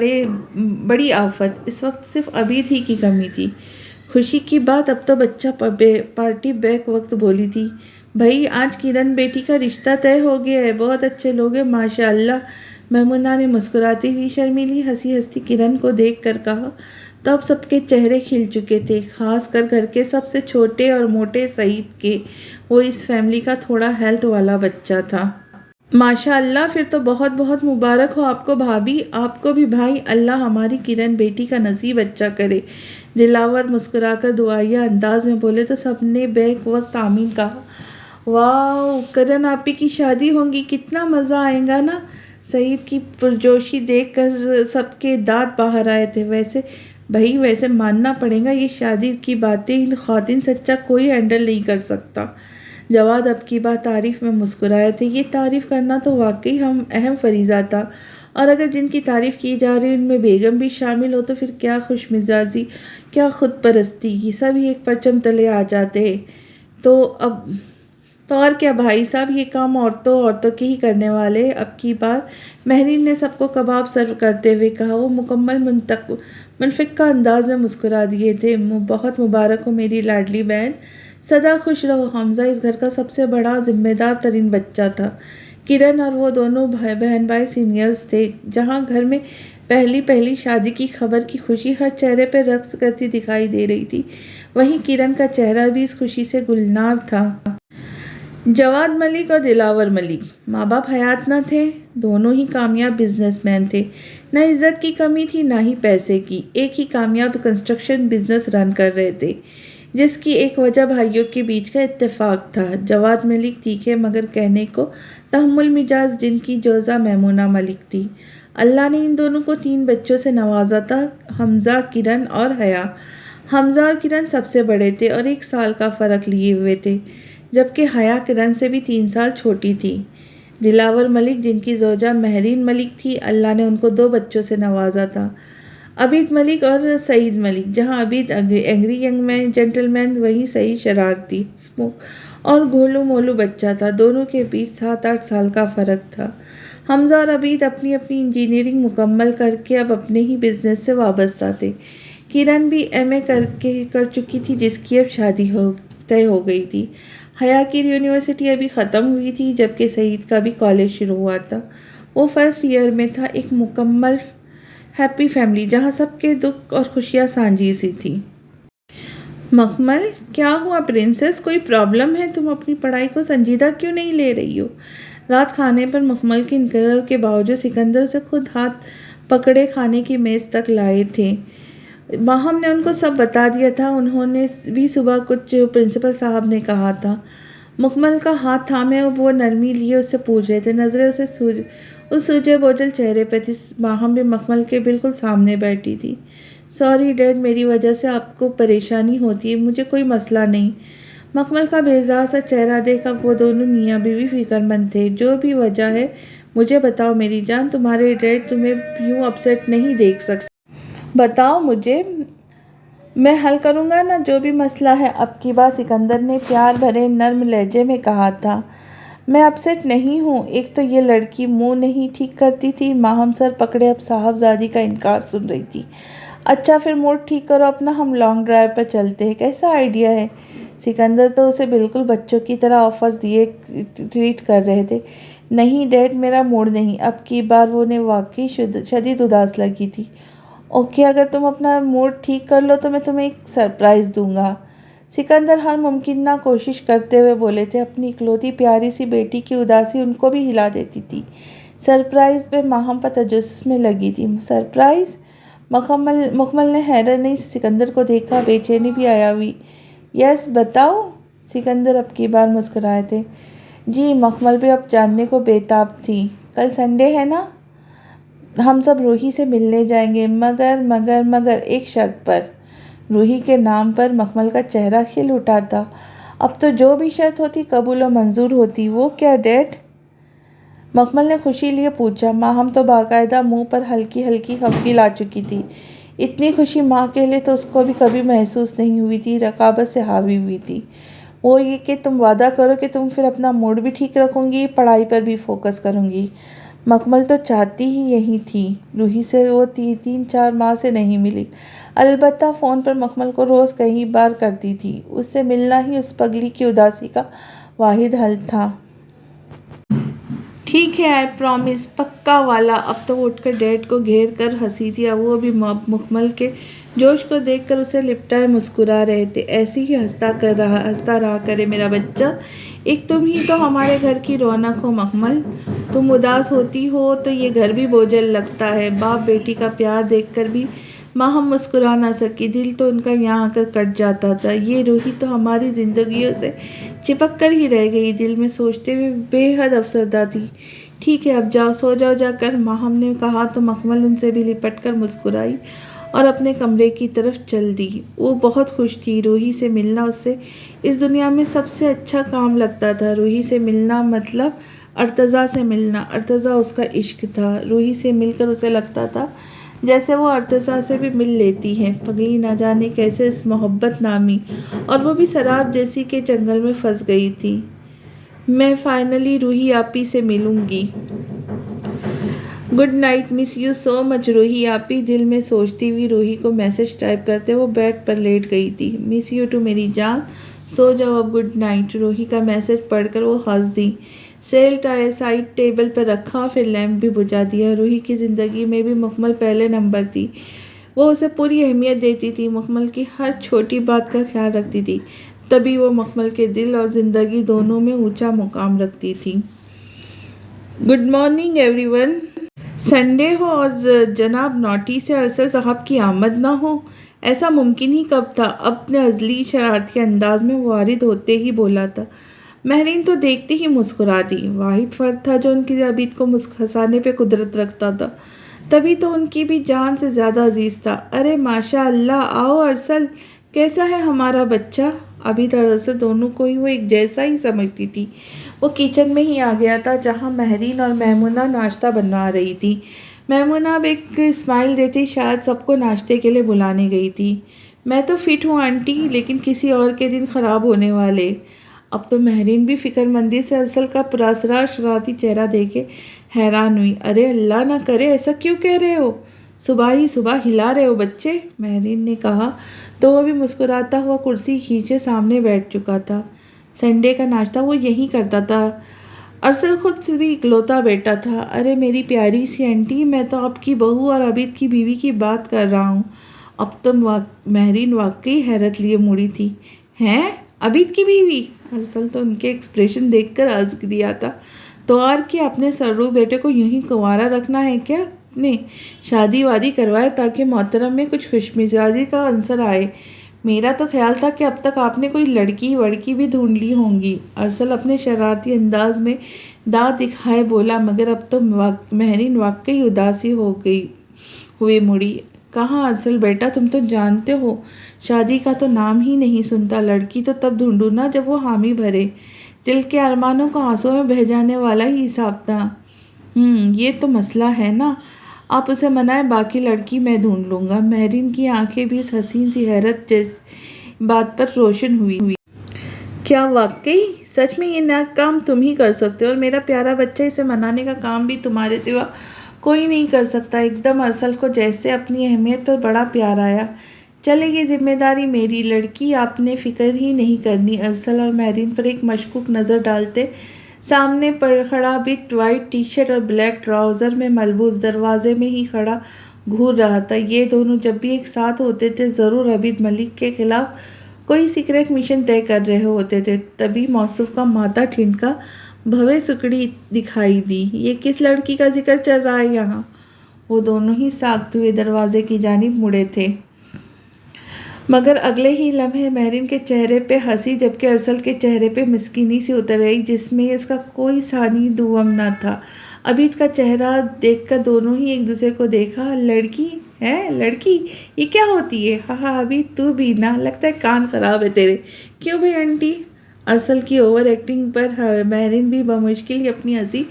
[SPEAKER 1] بڑی آفت۔ اس وقت صرف عبید ہی کی کمی تھی۔ خوشی کی بات، اب تو بچہ پارٹی بیک وقت بولی تھی، بھائی آج کرن بیٹی کا رشتہ طے ہو گیا ہے، بہت اچھے لوگ ہیں ماشاء اللہ۔ میمونہ نے مسکراتی ہوئی شرمیلی ہنسی ہنسی کرن کو دیکھ کر کہا، تو اب سب کے چہرے کھل چکے تھے، خاص کر گھر کے سب سے چھوٹے اور موٹے سعید کے۔ وہ اس فیملی کا تھوڑا ہیلتھ والا بچہ تھا۔ ماشاء اللہ، پھر تو بہت بہت مبارک ہو آپ کو بھابھی، آپ کو بھی بھائی، اللہ ہماری کرن بیٹی کا نصیب اچھا کرے۔ دلاور مسکرا کر دعائیہ انداز میں بولے تو سب نے بیک وقت آمین کہا۔ واو، کرن آپی کی شادی ہوگی، کتنا مزہ آئے گا نا؟ سعید کی پرجوشی دیکھ کر سب کے دانت باہر آئے تھے۔ ویسے ماننا پڑے گا، یہ شادی کی باتیں ان خواتین سچا کوئی ہینڈل نہیں کر سکتا۔ جواد اب کی بات تعریف میں مسکرائے تھے۔ یہ تعریف کرنا تو واقعی اہم فریضہ تھا، اور اگر جن کی تعریف کی جا رہی ان میں بیگم بھی شامل ہو تو پھر کیا خوش مزاجی، کیا خود پرستی، یہ سب ہی ایک پرچم تلے آ جاتے۔ تو اور کیا بھائی صاحب، یہ کام عورتوں کے ہی کرنے والے۔ اب کی بار مہرین نے سب کو کباب سرو کرتے ہوئے کہا۔ وہ مکمل منفقہ انداز میں مسکرا دیے تھے۔ بہت مبارک ہو میری لاڈلی بہن، سدا خوش رہو۔ حمزہ اس گھر کا سب سے بڑا ذمہ دار ترین بچہ تھا۔ کرن اور وہ دونوں بہن بھائی سینئرز تھے۔ جہاں گھر میں پہلی شادی کی خبر کی خوشی ہر چہرے پہ رقص کرتی دکھائی دے رہی تھی، وہیں کرن کا چہرہ بھی اس خوشی سے گلنار تھا۔ جواد ملک اور دلاور ملک ماں باپ حیات نہ تھے، دونوں ہی کامیاب بزنس مین تھے۔ نہ عزت کی کمی تھی نہ ہی پیسے کی۔ ایک ہی کامیاب کنسٹرکشن بزنس رن کر رہے تھے، جس کی ایک وجہ بھائیوں کے بیچ کا اتفاق تھا۔ جواد ملک تیکھے مگر کہنے کو تحمل مزاج، جن کی جوزہ میمونہ ملک تھی۔ اللہ نے ان دونوں کو 3 بچوں سے نوازا تھا، حمزہ، کرن اور حیا۔ حمزہ اور کرن سب سے بڑے تھے اور 1 سال کا فرق لیے ہوئے تھے، جبکہ حیا کرن سے بھی 3 سال چھوٹی تھی۔ دلاور ملک، جن کی زوجہ مہرین ملک تھی، اللہ نے ان کو 2 بچوں سے نوازا تھا، عبید ملک اور سعید ملک۔ جہاں عبید اینگری ینگ جینٹل مین، وہیں سعید شرارتی، ہسمکھ اور گولو مولو بچہ تھا۔ دونوں کے بیچ 7-8 سال کا فرق تھا۔ حمزہ اور عبید اپنی انجینئرنگ مکمل کر کے اب اپنے ہی بزنس سے وابستہ تھے۔ کرن بھی MA کر چکی تھی، جس کی اب شادی طے ہو گئی تھی۔ حیا کی یونیورسٹی ابھی ختم ہوئی تھی، جبکہ سعید کا بھی کالج شروع ہوا تھا۔ وہ فرسٹ ایئر میں تھا۔ ایک مکمل ہیپی فیملی، جہاں سب کے دکھ اور خوشیاں سانجھی سی تھی۔ مکمل، کیا ہوا پرنسس، کوئی پرابلم ہے؟ تم اپنی پڑھائی کو سنجیدہ کیوں نہیں لے رہی ہو؟ رات کھانے پر مکمل کے انکار کے باوجود سکندر اسے خود ہاتھ پکڑے کھانے کی میز تک لائے تھے۔ ماہم نے ان کو سب بتا دیا تھا، انہوں نے بھی صبح کچھ پرنسپل صاحب نے کہا تھا۔ مکمل کا ہاتھ تھامے وہ نرمی لیے اس سے پوچھ رہے تھے، نظریں اس سوجے بوجھل چہرے پہ تھی۔ ماہم بھی مکمل کے بالکل سامنے بیٹھی تھی۔ سوری ڈیڈ، میری وجہ سے آپ کو پریشانی ہوتی ہے، مجھے کوئی مسئلہ نہیں۔ مکمل کا بیزار سا چہرہ دیکھ اب وہ دونوں میاں بیوی فکر مند تھے۔ جو بھی وجہ ہے مجھے بتاؤ میری جان، تمہارے ڈیڈ تمہیں یوں اپسیٹ نہیں دیکھ سکتے۔ بتاؤ مجھے، میں حل کروں گا نا جو بھی مسئلہ ہے۔ اب کی بار سکندر نے پیار بھرے نرم لہجے میں کہا تھا۔ میں اپسیٹ نہیں ہوں، ایک تو یہ لڑکی منہ نہیں ٹھیک کرتی تھی، ماہم سر پکڑے اب صاحبزادی کا انکار سن رہی تھی۔ اچھا پھر موڈ ٹھیک کرو اپنا، ہم لانگ ڈرائیو پر چلتے ہیں، کیسا آئیڈیا ہے؟ سکندر تو اسے بالکل بچوں کی طرح آفرز دیے ٹریٹ کر رہے تھے۔ نہیں ڈیڈ، میرا موڈ نہیں۔ اب کی بار وہ نے واقعی شدید اداس لگی تھی۔ اوکے، اگر تم اپنا موڈ ٹھیک کر لو تو میں تمہیں ایک سرپرائز دوں گا۔ سکندر ہر ممکنہ کوشش کرتے ہوئے بولے تھے، اپنی اکلوتی پیاری سی بیٹی کی اداسی ان کو بھی ہلا دیتی تھی۔ سرپرائز پہ ماہم پر تجسس میں لگی تھی۔ سرپرائز؟ مکمل نے حیرانی سے سکندر کو دیکھا، بے چینی بھی آیا ہوئی۔ یس بتاؤ؟ سکندر اب کی بار مسکرائے تھے۔ جی، مکمل بھی اب جاننے کو بے تاب تھی۔ کل سنڈے ہے نا؟ ہم سب روحی سے ملنے جائیں گے، مگر ایک شرط پر۔ روحی کے نام پر مکمل کا چہرہ کھل اٹھا تھا۔ اب تو جو بھی شرط ہوتی قبول و منظور ہوتی۔ وہ کیا ڈیڈ؟ مکمل نے خوشی لیے پوچھا۔ ماہم تو باقاعدہ منہ پر ہلکی ہلکی خفگی لا چکی تھی۔ اتنی خوشی ماں کے لیے تو اس کو بھی کبھی محسوس نہیں ہوئی تھی، رقابت سے حاوی ہوئی تھی۔ وہ یہ کہ تم وعدہ کرو کہ تم پھر اپنا موڈ بھی ٹھیک رکھوں گی، پڑھائی پر بھی فوکس کروں گی۔ مکمل تو چاہتی ہی یہی تھی۔ روحی سے وہ 3-4 ماہ سے نہیں ملی، البتہ فون پر مکمل کو روز کئی بار کرتی تھی۔ اس سے ملنا ہی اس پگلی کی اداسی کا واحد حل تھا۔ ٹھیک ہے، آئی پرامس، پکا والا۔ اب تو وہ اٹھ کر ڈیڈ کو گھیر کر ہنسی تھی، اب وہ بھی مکمل کے جوش کو دیکھ کر اسے لپٹائے مسکرا رہے تھے۔ ایسے ہی ہنستا رہا کرے میرا بچہ، ایک تم ہی تو ہمارے گھر کی رونق ہو مکمل۔ تم اداس ہوتی ہو تو یہ گھر بھی بوجھل لگتا ہے۔ باپ بیٹی کا پیار دیکھ کر بھی ماہم مسکرا نہ سکی، دل تو ان کا یہاں آ کر کٹ جاتا تھا۔ یہ روحی تو ہماری زندگیوں سے چپک کر ہی رہ گئی، دل میں سوچتے ہوئے بے حد افسردہ تھی۔ ٹھیک ہے، اب جاؤ، سو جاؤ جا کر، ماہم نے کہا تو مکمل ان سے بھی لپٹ کر مسکرائی اور اپنے کمرے کی طرف چل دی۔ وہ بہت خوش تھی، روحی سے ملنا اسے اس دنیا میں سب سے اچھا کام لگتا تھا۔ روحی سے ملنا مطلب ارتضیٰ سے ملنا۔ ارتضیٰ اس کا عشق تھا۔ روحی سے مل کر اسے لگتا تھا جیسے وہ ارتضیٰ سے بھی مل لیتی ہے۔ پگلی نہ جانے کیسے اس محبت نامی اور وہ بھی سراب جیسی کے جنگل میں پھنس گئی تھی۔ میں فائنلی روحی آپی سے ملوں گی۔ Good night, miss you so much Roohi آپی، دل میں سوچتی ہوئی روحی کو میسج ٹائپ کرتے وہ بیڈ پر لیٹ گئی تھی۔ مس یو ٹو میری جان، سو جاؤ اب، گڈ نائٹ۔ روحی کا میسج پڑھ کر وہ ہنس دی۔ سیل سائڈ ٹیبل پر رکھا، پھر لیمپ بھی بجھا دیا۔ روحی کی زندگی میں بھی مکمل پہلے نمبر تھی۔ وہ اسے پوری اہمیت دیتی تھی، مکمل کی ہر چھوٹی بات کا خیال رکھتی تھی، تبھی وہ مکمل کے دل اور زندگی دونوں میں اونچا مقام رکھتی تھی۔ Good morning everyone. Sunday ہو اور جناب نوٹی سے ارسل صاحب کی آمد نہ ہو، ایسا ممکن ہی کب تھا؟ اپنے ازلی شرارتی انداز میں وارد ہوتے ہی بولا تھا۔ مہرین تو دیکھتے ہی مسکرا دی۔ واحد فرد تھا جو ان کی عبید کو ہنسانے پہ قدرت رکھتا تھا، تبھی تو ان کی بھی جان سے زیادہ عزیز تھا۔ ارے ماشاء اللہ، آؤ ارسل، کیسا ہے ہمارا بچہ؟ ابھی دراصل دونوں کو ہی وہ ایک جیسا ہی سمجھتی تھی۔ وہ کچن میں ہی آ گیا تھا جہاں مہرین اور میمونہ ناشتہ بنا رہی تھی۔ میمونہ اب ایک اسمائل دیتی شاید سب کو ناشتے کے لیے بلانے گئی تھی۔ میں تو فٹ ہوں آنٹی، لیکن کسی اور کے دن خراب ہونے والے۔ اب تو مہرین بھی فکر مندی سے ارسل کا پراسرار شرارتی چہرہ دیکھے حیران ہوئی۔ ارے اللہ نہ کرے، ایسا کیوں کہہ رہے ہو؟ صبح ہی صبح ہلا رہے ہو بچے، مہرین نے کہا تو وہ بھی مسکراتا ہوا کرسی کھینچے سامنے بیٹھ چکا تھا۔ سنڈے کا ناشتہ وہ یہی کرتا تھا۔ ارسل خود سے بھی اکلوتا بیٹا تھا۔ ارے میری پیاری سی آنٹی، میں تو آپ کی بہو اور عبید کی بیوی کی بات کر رہا ہوں۔ اب تو مہرین واقعی حیرت لیے مڑی تھی۔ ہیں، عبید کی بیوی؟ ارسل تو ان کے ایکسپریشن دیکھ کر ہنس دیا تھا۔ تو اور کیا، اپنے سرو بیٹے کو یوں ہی کنوارا رکھنا ہے کیا؟ نے شادی وادی کروائے تاکہ محترم میں کچھ خوش مزاجی کا عنصر آئے۔ میرا تو خیال تھا کہ اب تک آپ نے کوئی لڑکی وڑکی بھی ڈھونڈ لی ہوں گی۔ ارسل اپنے شرارتی انداز میں دانت دکھائے بولا، مگر اب تو مہرین واقعی اداسی ہو گئی ہوئے مڑی۔ کہاں ارسل بیٹا، تم تو جانتے ہو شادی کا تو نام ہی نہیں سنتا، لڑکی تو تب ڈھونڈوں نا جب وہ حامی بھرے، دل کے ارمانوں کو آنسوں میں بہہ جانے والا ہی حساب تھا۔ یہ تو مسئلہ ہے نا، آپ اسے منائیں، باقی لڑکی میں ڈھونڈ لوں گا۔ مہرین کی آنکھیں بھی اس حسین سی حیرت جیسی بات پر روشن ہوئی۔ کیا واقعی؟ سچ میں یہ کام تم ہی کر سکتے ہو؟ اور میرا پیارا بچہ، اسے منانے کا کام بھی تمہارے سوا کوئی نہیں کر سکتا۔ ایک دم ارسل کو جیسے اپنی اہمیت پر بڑا پیار آیا۔ چلے یہ ذمہ داری میری، لڑکی آپ نے فکر ہی نہیں کرنی۔ ارسل اور مہرین پر ایک مشکوک نظر ڈالتے سامنے کھڑا عابد وائٹ ٹی شرٹ اور بلیک ٹراؤزر میں ملبوس دروازے میں ہی کھڑا گھور رہا تھا۔ یہ دونوں جب بھی ایک ساتھ ہوتے تھے ضرور عابد ملک کے خلاف کوئی سیکرٹ مشن طے کر رہے ہوتے تھے۔ تبھی موصوف کا ماتھا ٹھنکا، بھویں سکڑی دکھائی دی۔ یہ کس لڑکی کا ذکر چل رہا ہے یہاں؟ وہ دونوں ہی ساکھتے ہوئے دروازے کی جانب مڑے تھے، مگر اگلے ہی لمحے مہرین کے چہرے پہ ہنسی، جبکہ ارسل کے چہرے پہ مسکینی سی اتر آئی جس میں اس کا کوئی ثانی دوم نہ تھا۔ عابد کا چہرہ دیکھ کر دونوں ہی ایک دوسرے کو دیکھا۔ لڑکی ہے؟ لڑکی یہ کیا ہوتی ہے؟ ہاں عابد، تو بھی نہ، لگتا ہے کان خراب ہے تیرے۔ کیوں بھائی آنٹی؟ ارسل کی اوور ایکٹنگ پر مہرین بھی بمشکل ہی اپنی ہنسی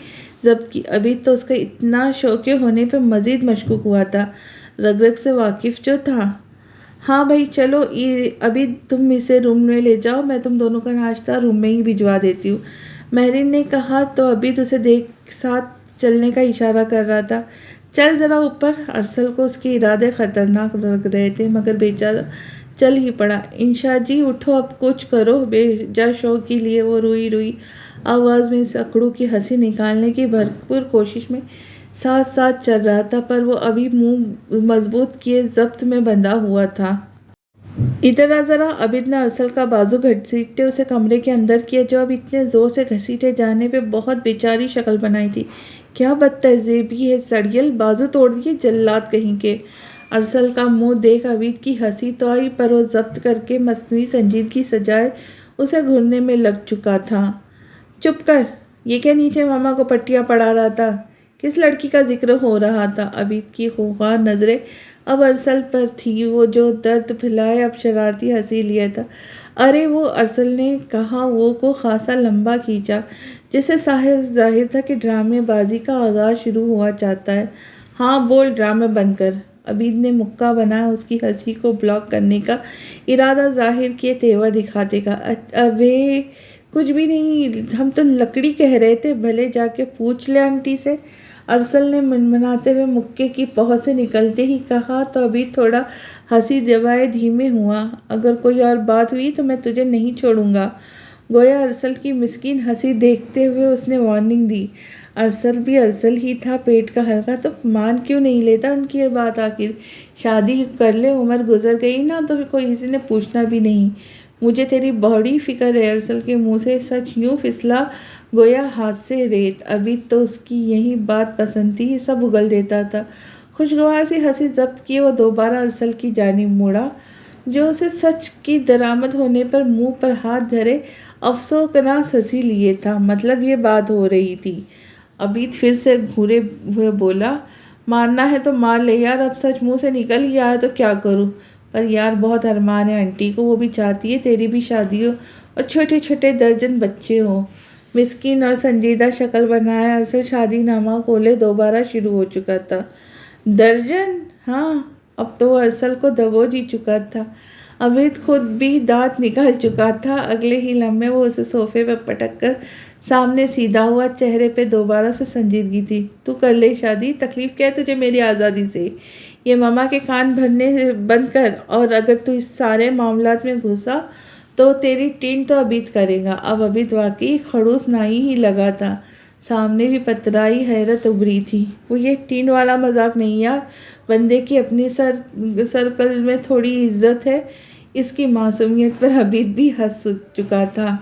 [SPEAKER 1] ضبط کی۔ عابد تو اس کا اتنا شوکے ہونے پہ مزید مشکوک ہوا تھا، رگ رگ سے واقف جو تھا۔ ہاں بھائی چلو، عابد تم اسے روم میں لے جاؤ، میں تم دونوں کا ناشتہ روم میں ہی بھجوا دیتی ہوں، مہرین نے کہا تو عابد اسے دیکھ ساتھ چلنے کا اشارہ کر رہا تھا۔ چل ذرا اوپر۔ ارسل کو اس کے ارادے خطرناک لگ رہے تھے، مگر بیچارہ چل ہی پڑا۔ انشا جی اٹھو، اب کچھ کرو۔ بے جا شوق کے لیے وہ روئی روئی آواز میں اس اکڑو کی ہنسی نکالنے کی بھرپور کوشش میں ساتھ ساتھ چل رہا تھا، پر وہ ابھی منہ مضبوط کیے ضبط میں بندھا ہوا تھا۔ ادھر آ ذرا۔ عابد نے ارسل کا بازو گھسیٹتے اسے کمرے کے اندر کیا، جو اب اتنے زور سے گھسیٹے جانے پہ بہت بیچاری شکل بنائی تھی۔ کیا بد تہذیبی ہے سڑیل، بازو توڑ دیے جلاد کہیں کے۔ ارسل کا منہ دیکھ عابد کی ہنسی تو آئی، پر وہ ضبط کر کے مصنوعی سنجیدگی سجائے اسے گھورنے میں لگ چکا تھا۔ چپ کر، یہ کیا نیچے ماما کو پٹیاں پڑھا رہا تھا؟ کس لڑکی کا ذکر ہو رہا تھا؟ عابد کی خوخار نظریں اب ارسل پر تھی، وہ جو درد پھیلائے اب شرارتی ہنسی لیے تھا۔ ارے وہ، ارسل نے کہا وہ کو خاصا لمبا کھینچا، جسے صاحب ظاہر تھا کہ ڈرامے بازی کا آغاز شروع ہوا چاہتا ہے۔ ہاں بول، ڈرامے بند کر۔ عابد نے مکہ بنایا، اس کی ہنسی کو بلاک کرنے کا ارادہ ظاہر کیے تیور دکھاتے کہا، ابے کچھ بھی نہیں، ہم تو لکڑی کہہ رہے تھے، بھلے جا کے پوچھ لے آنٹی سے۔ ارسل نے منمناتے ہوئے مکے کی پہنچ سے نکلتے ہی کہا تو عابد تھوڑا ہنسی دبائے دھیمے ہوا، اگر کوئی اور بات ہوئی تو میں تجھے نہیں چھوڑوں گا۔ گویا ارسل کی مسکین ہنسی دیکھتے ہوئے اس نے وارننگ دی۔ ارسل بھی ارسل ہی تھا، پیٹ کا ہلکا، تو مان کیوں نہیں لیتا ان کی یہ بات؟ آخر شادی کر لے، عمر گزر گئی نا تو کوئی کسی نے پوچھنا بھی نہیں۔ مجھے تیری بڑی فکر ہے۔ ارسل کے منہ سے سچ یوں پھسلا گویا ہاتھ سے ریت۔ عابد تو اس کی یہی بات پسند تھی، سب اگل دیتا تھا۔ خوشگوار سی ہنسی ضبط کیے وہ دوبارہ ارسل کی جانب مڑا، جو اسے سچ کی درآمد ہونے پر منہ پر ہاتھ دھرے افسوسناک ہنسی لیے تھا۔ مطلب یہ بات ہو رہی تھی۔ عابد پھر سے گھورے ہوئے بولا، مارنا ہے تو مار لے یار، اب سچ منہ سے نکل ہی آیا تو کیا کروں؟ پر یار بہت ارمان ہے آنٹی کو، وہ بھی چاہتی ہے تیری بھی شادی ہو اور چھوٹے چھوٹے درجن بچے ہوں۔ مسکین اور سنجیدہ شکل بنائے ارسل شادی نامہ کھولے دوبارہ شروع ہو چکا تھا۔ درجن؟ ہاں، اب تو وہ ارسل کو دبوچ ہی چکا تھا۔ عابد خود بھی دانت نکال چکا تھا۔ اگلے ہی لمحے وہ اسے صوفے پہ پٹک کر سامنے سیدھا ہوا، چہرے پہ دوبارہ سے سنجیدگی تھی۔ تو کر لے شادی، تکلیف کیا ہے تجھے میری آزادی سے؟ یہ ماما کے کان بھرنے بند کر، اور اگر تو اس سارے معاملات میں گھسا تو تیری ٹین تو عابد کرے گا۔ اب عابد واقعی خڑوس نائی ہی لگا تھا، سامنے بھی پترائی حیرت ابھری تھی۔ وہ یہ ٹین والا مذاق نہیں یار، بندے کی اپنی سرکل میں تھوڑی عزت ہے۔ اس کی معصومیت پر عابد بھی ہنس چکا تھا۔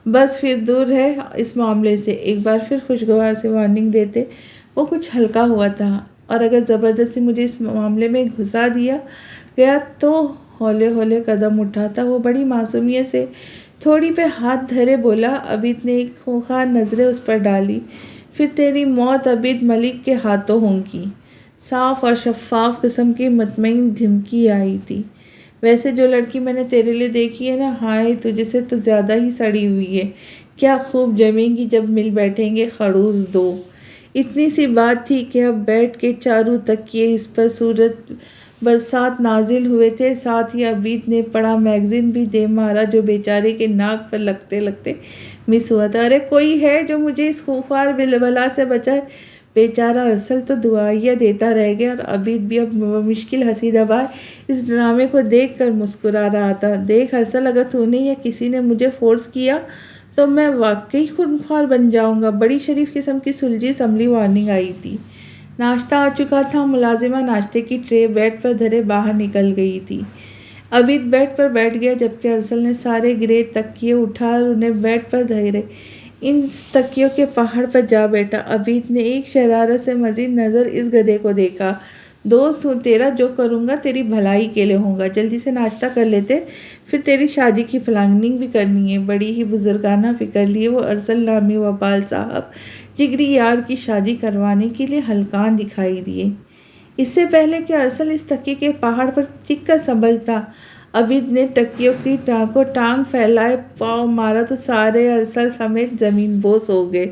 [SPEAKER 1] بس پھر دور ہے اس معاملے سے، ایک بار پھر خوشگوار سے وارننگ دیتے وہ کچھ ہلکا ہوا تھا، اور اگر زبردستی مجھے اس معاملے میں گھسا دیا گیا تو ہولے ہولے قدم اٹھاتا۔ وہ بڑی معصومیت سے تھوڑی پہ ہاتھ دھرے بولا۔ عابد نے ایک خونخوار نظریں اس پر ڈالی۔ پھر تیری موت عابد ملک کے ہاتھوں ہوگی۔ صاف اور شفاف قسم کی مطمئن دھمکی آئی تھی۔ ویسے جو لڑکی میں نے تیرے لیے دیکھی ہے نا، ہائے تجھے سے تو زیادہ ہی سڑی ہوئی ہے، کیا خوب جمے گی جب مل بیٹھیں گے خڑوس دو۔ اتنی سی بات تھی کہ اب بیٹھ کے چاروں تکیے اس پر صورت برسات نازل ہوئے تھے، ساتھ ہی عبید نے پڑا میگزین بھی دے مارا جو بیچارے کے ناک پر لگتے لگتے مس ہوا تھا۔ ارے کوئی ہے جو مجھے اس خوفار بلا سے بچائے۔ بیچارہ ارسل تو دعائیاں دیتا رہ گیا اور عبید بھی اب مشکل ہنسی دبائے اس ڈرامے کو دیکھ کر مسکرا رہا تھا۔ دیکھ ارسل، اگر تو نے یا کسی نے مجھے فورس کیا تو میں واقعی خونخوار بن جاؤں گا۔ بڑی شریف قسم کی سلجھی سنبھلی وارننگ آئی تھی۔ ناشتہ آ چکا تھا۔ ملازمہ ناشتے کی ٹرے بیڈ پر دھرے باہر نکل گئی تھی۔ عبید بیڈ پر بیٹھ گیا جبکہ ارسل نے سارے گرے تکیے اٹھا اور انہیں بیڈ پر دھرے ان تکیوں کے پہاڑ پر جا بیٹھا۔ عبید نے ایک شرارت سے مزید نظر اس گدھے کو دیکھا۔ دوست ہوں تیرا، جو کروں گا تیری بھلائی کے لیے ہوگا۔ جلدی سے ناشتہ کر لیتے، پھر تیری شادی کی پلاننگ بھی کرنی ہے۔ بڑی ہی بزرگانہ فکر لیے وہ ارسل نامی وپال صاحب جگری یار کی شادی کروانے کے لیے ہلکان دکھائی دیے۔ اس سے پہلے کہ ارسل اس تکیے کے پہاڑ پر ٹک کر سنبھلتا، عبید نے تکیوں کی ٹانگ پھیلائے پاؤں مارا تو سارے ارسل سمیت زمین بوس ہو گئے۔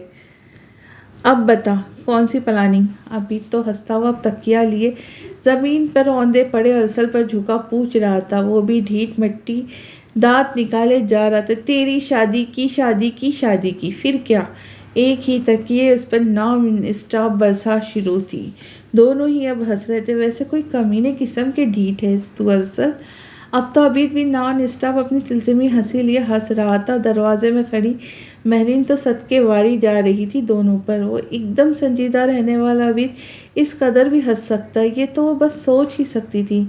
[SPEAKER 1] اب بتا کون سی پلاننگ؟ عبید تو ہنستا ہوا اب تکیہ لیے زمین پر اوندے پڑے ارسل پر جھکا پوچھ رہا تھا، وہ بھی ڈھیٹ مٹی دانت نکالے جا رہا تھا۔ تیری شادی کی شادی کی شادی کی، پھر کیا؟ ایک ہی تکیے اس پر نان اسٹاپ برسات شروع تھی۔ دونوں ہی اب ہنس رہے تھے۔ ویسے کوئی کمینے قسم کے ڈھیٹ ہے تو ارسل۔ اب تو عبید بھی نان اسٹاپ اپنی تلسمی ہنسی لیے ہنس رہا تھا اور دروازے میں کھڑی مہرین تو صدقے واری جا رہی تھی دونوں پر۔ وہ ایک دم سنجیدہ رہنے والا عبید اس قدر بھی ہنس سکتا، یہ تو وہ بس سوچ ہی سکتی تھی،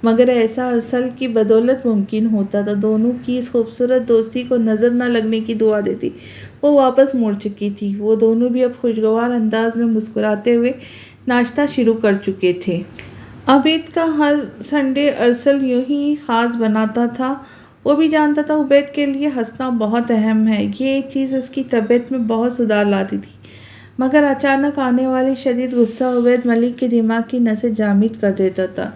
[SPEAKER 1] مگر ایسا ارسل کی بدولت ممکن ہوتا تھا۔ دونوں کی اس خوبصورت دوستی کو نظر نہ لگنے کی دعا دیتی وہ واپس مڑ چکی تھی۔ وہ دونوں بھی اب خوشگوار انداز میں مسکراتے ہوئے ناشتہ شروع کر چکے تھے۔ عبید کا ہر سنڈے ارسل یوں ہی خاص بناتا تھا۔ وہ بھی جانتا تھا عبید کے لیے ہنسنا بہت اہم ہے، یہ چیز اس کی طبیعت میں بہت سدھار لاتی تھی، مگر اچانک آنے والی شدید غصہ عبید ملک کے دماغ کی نسیں جامد کر دیتا تھا۔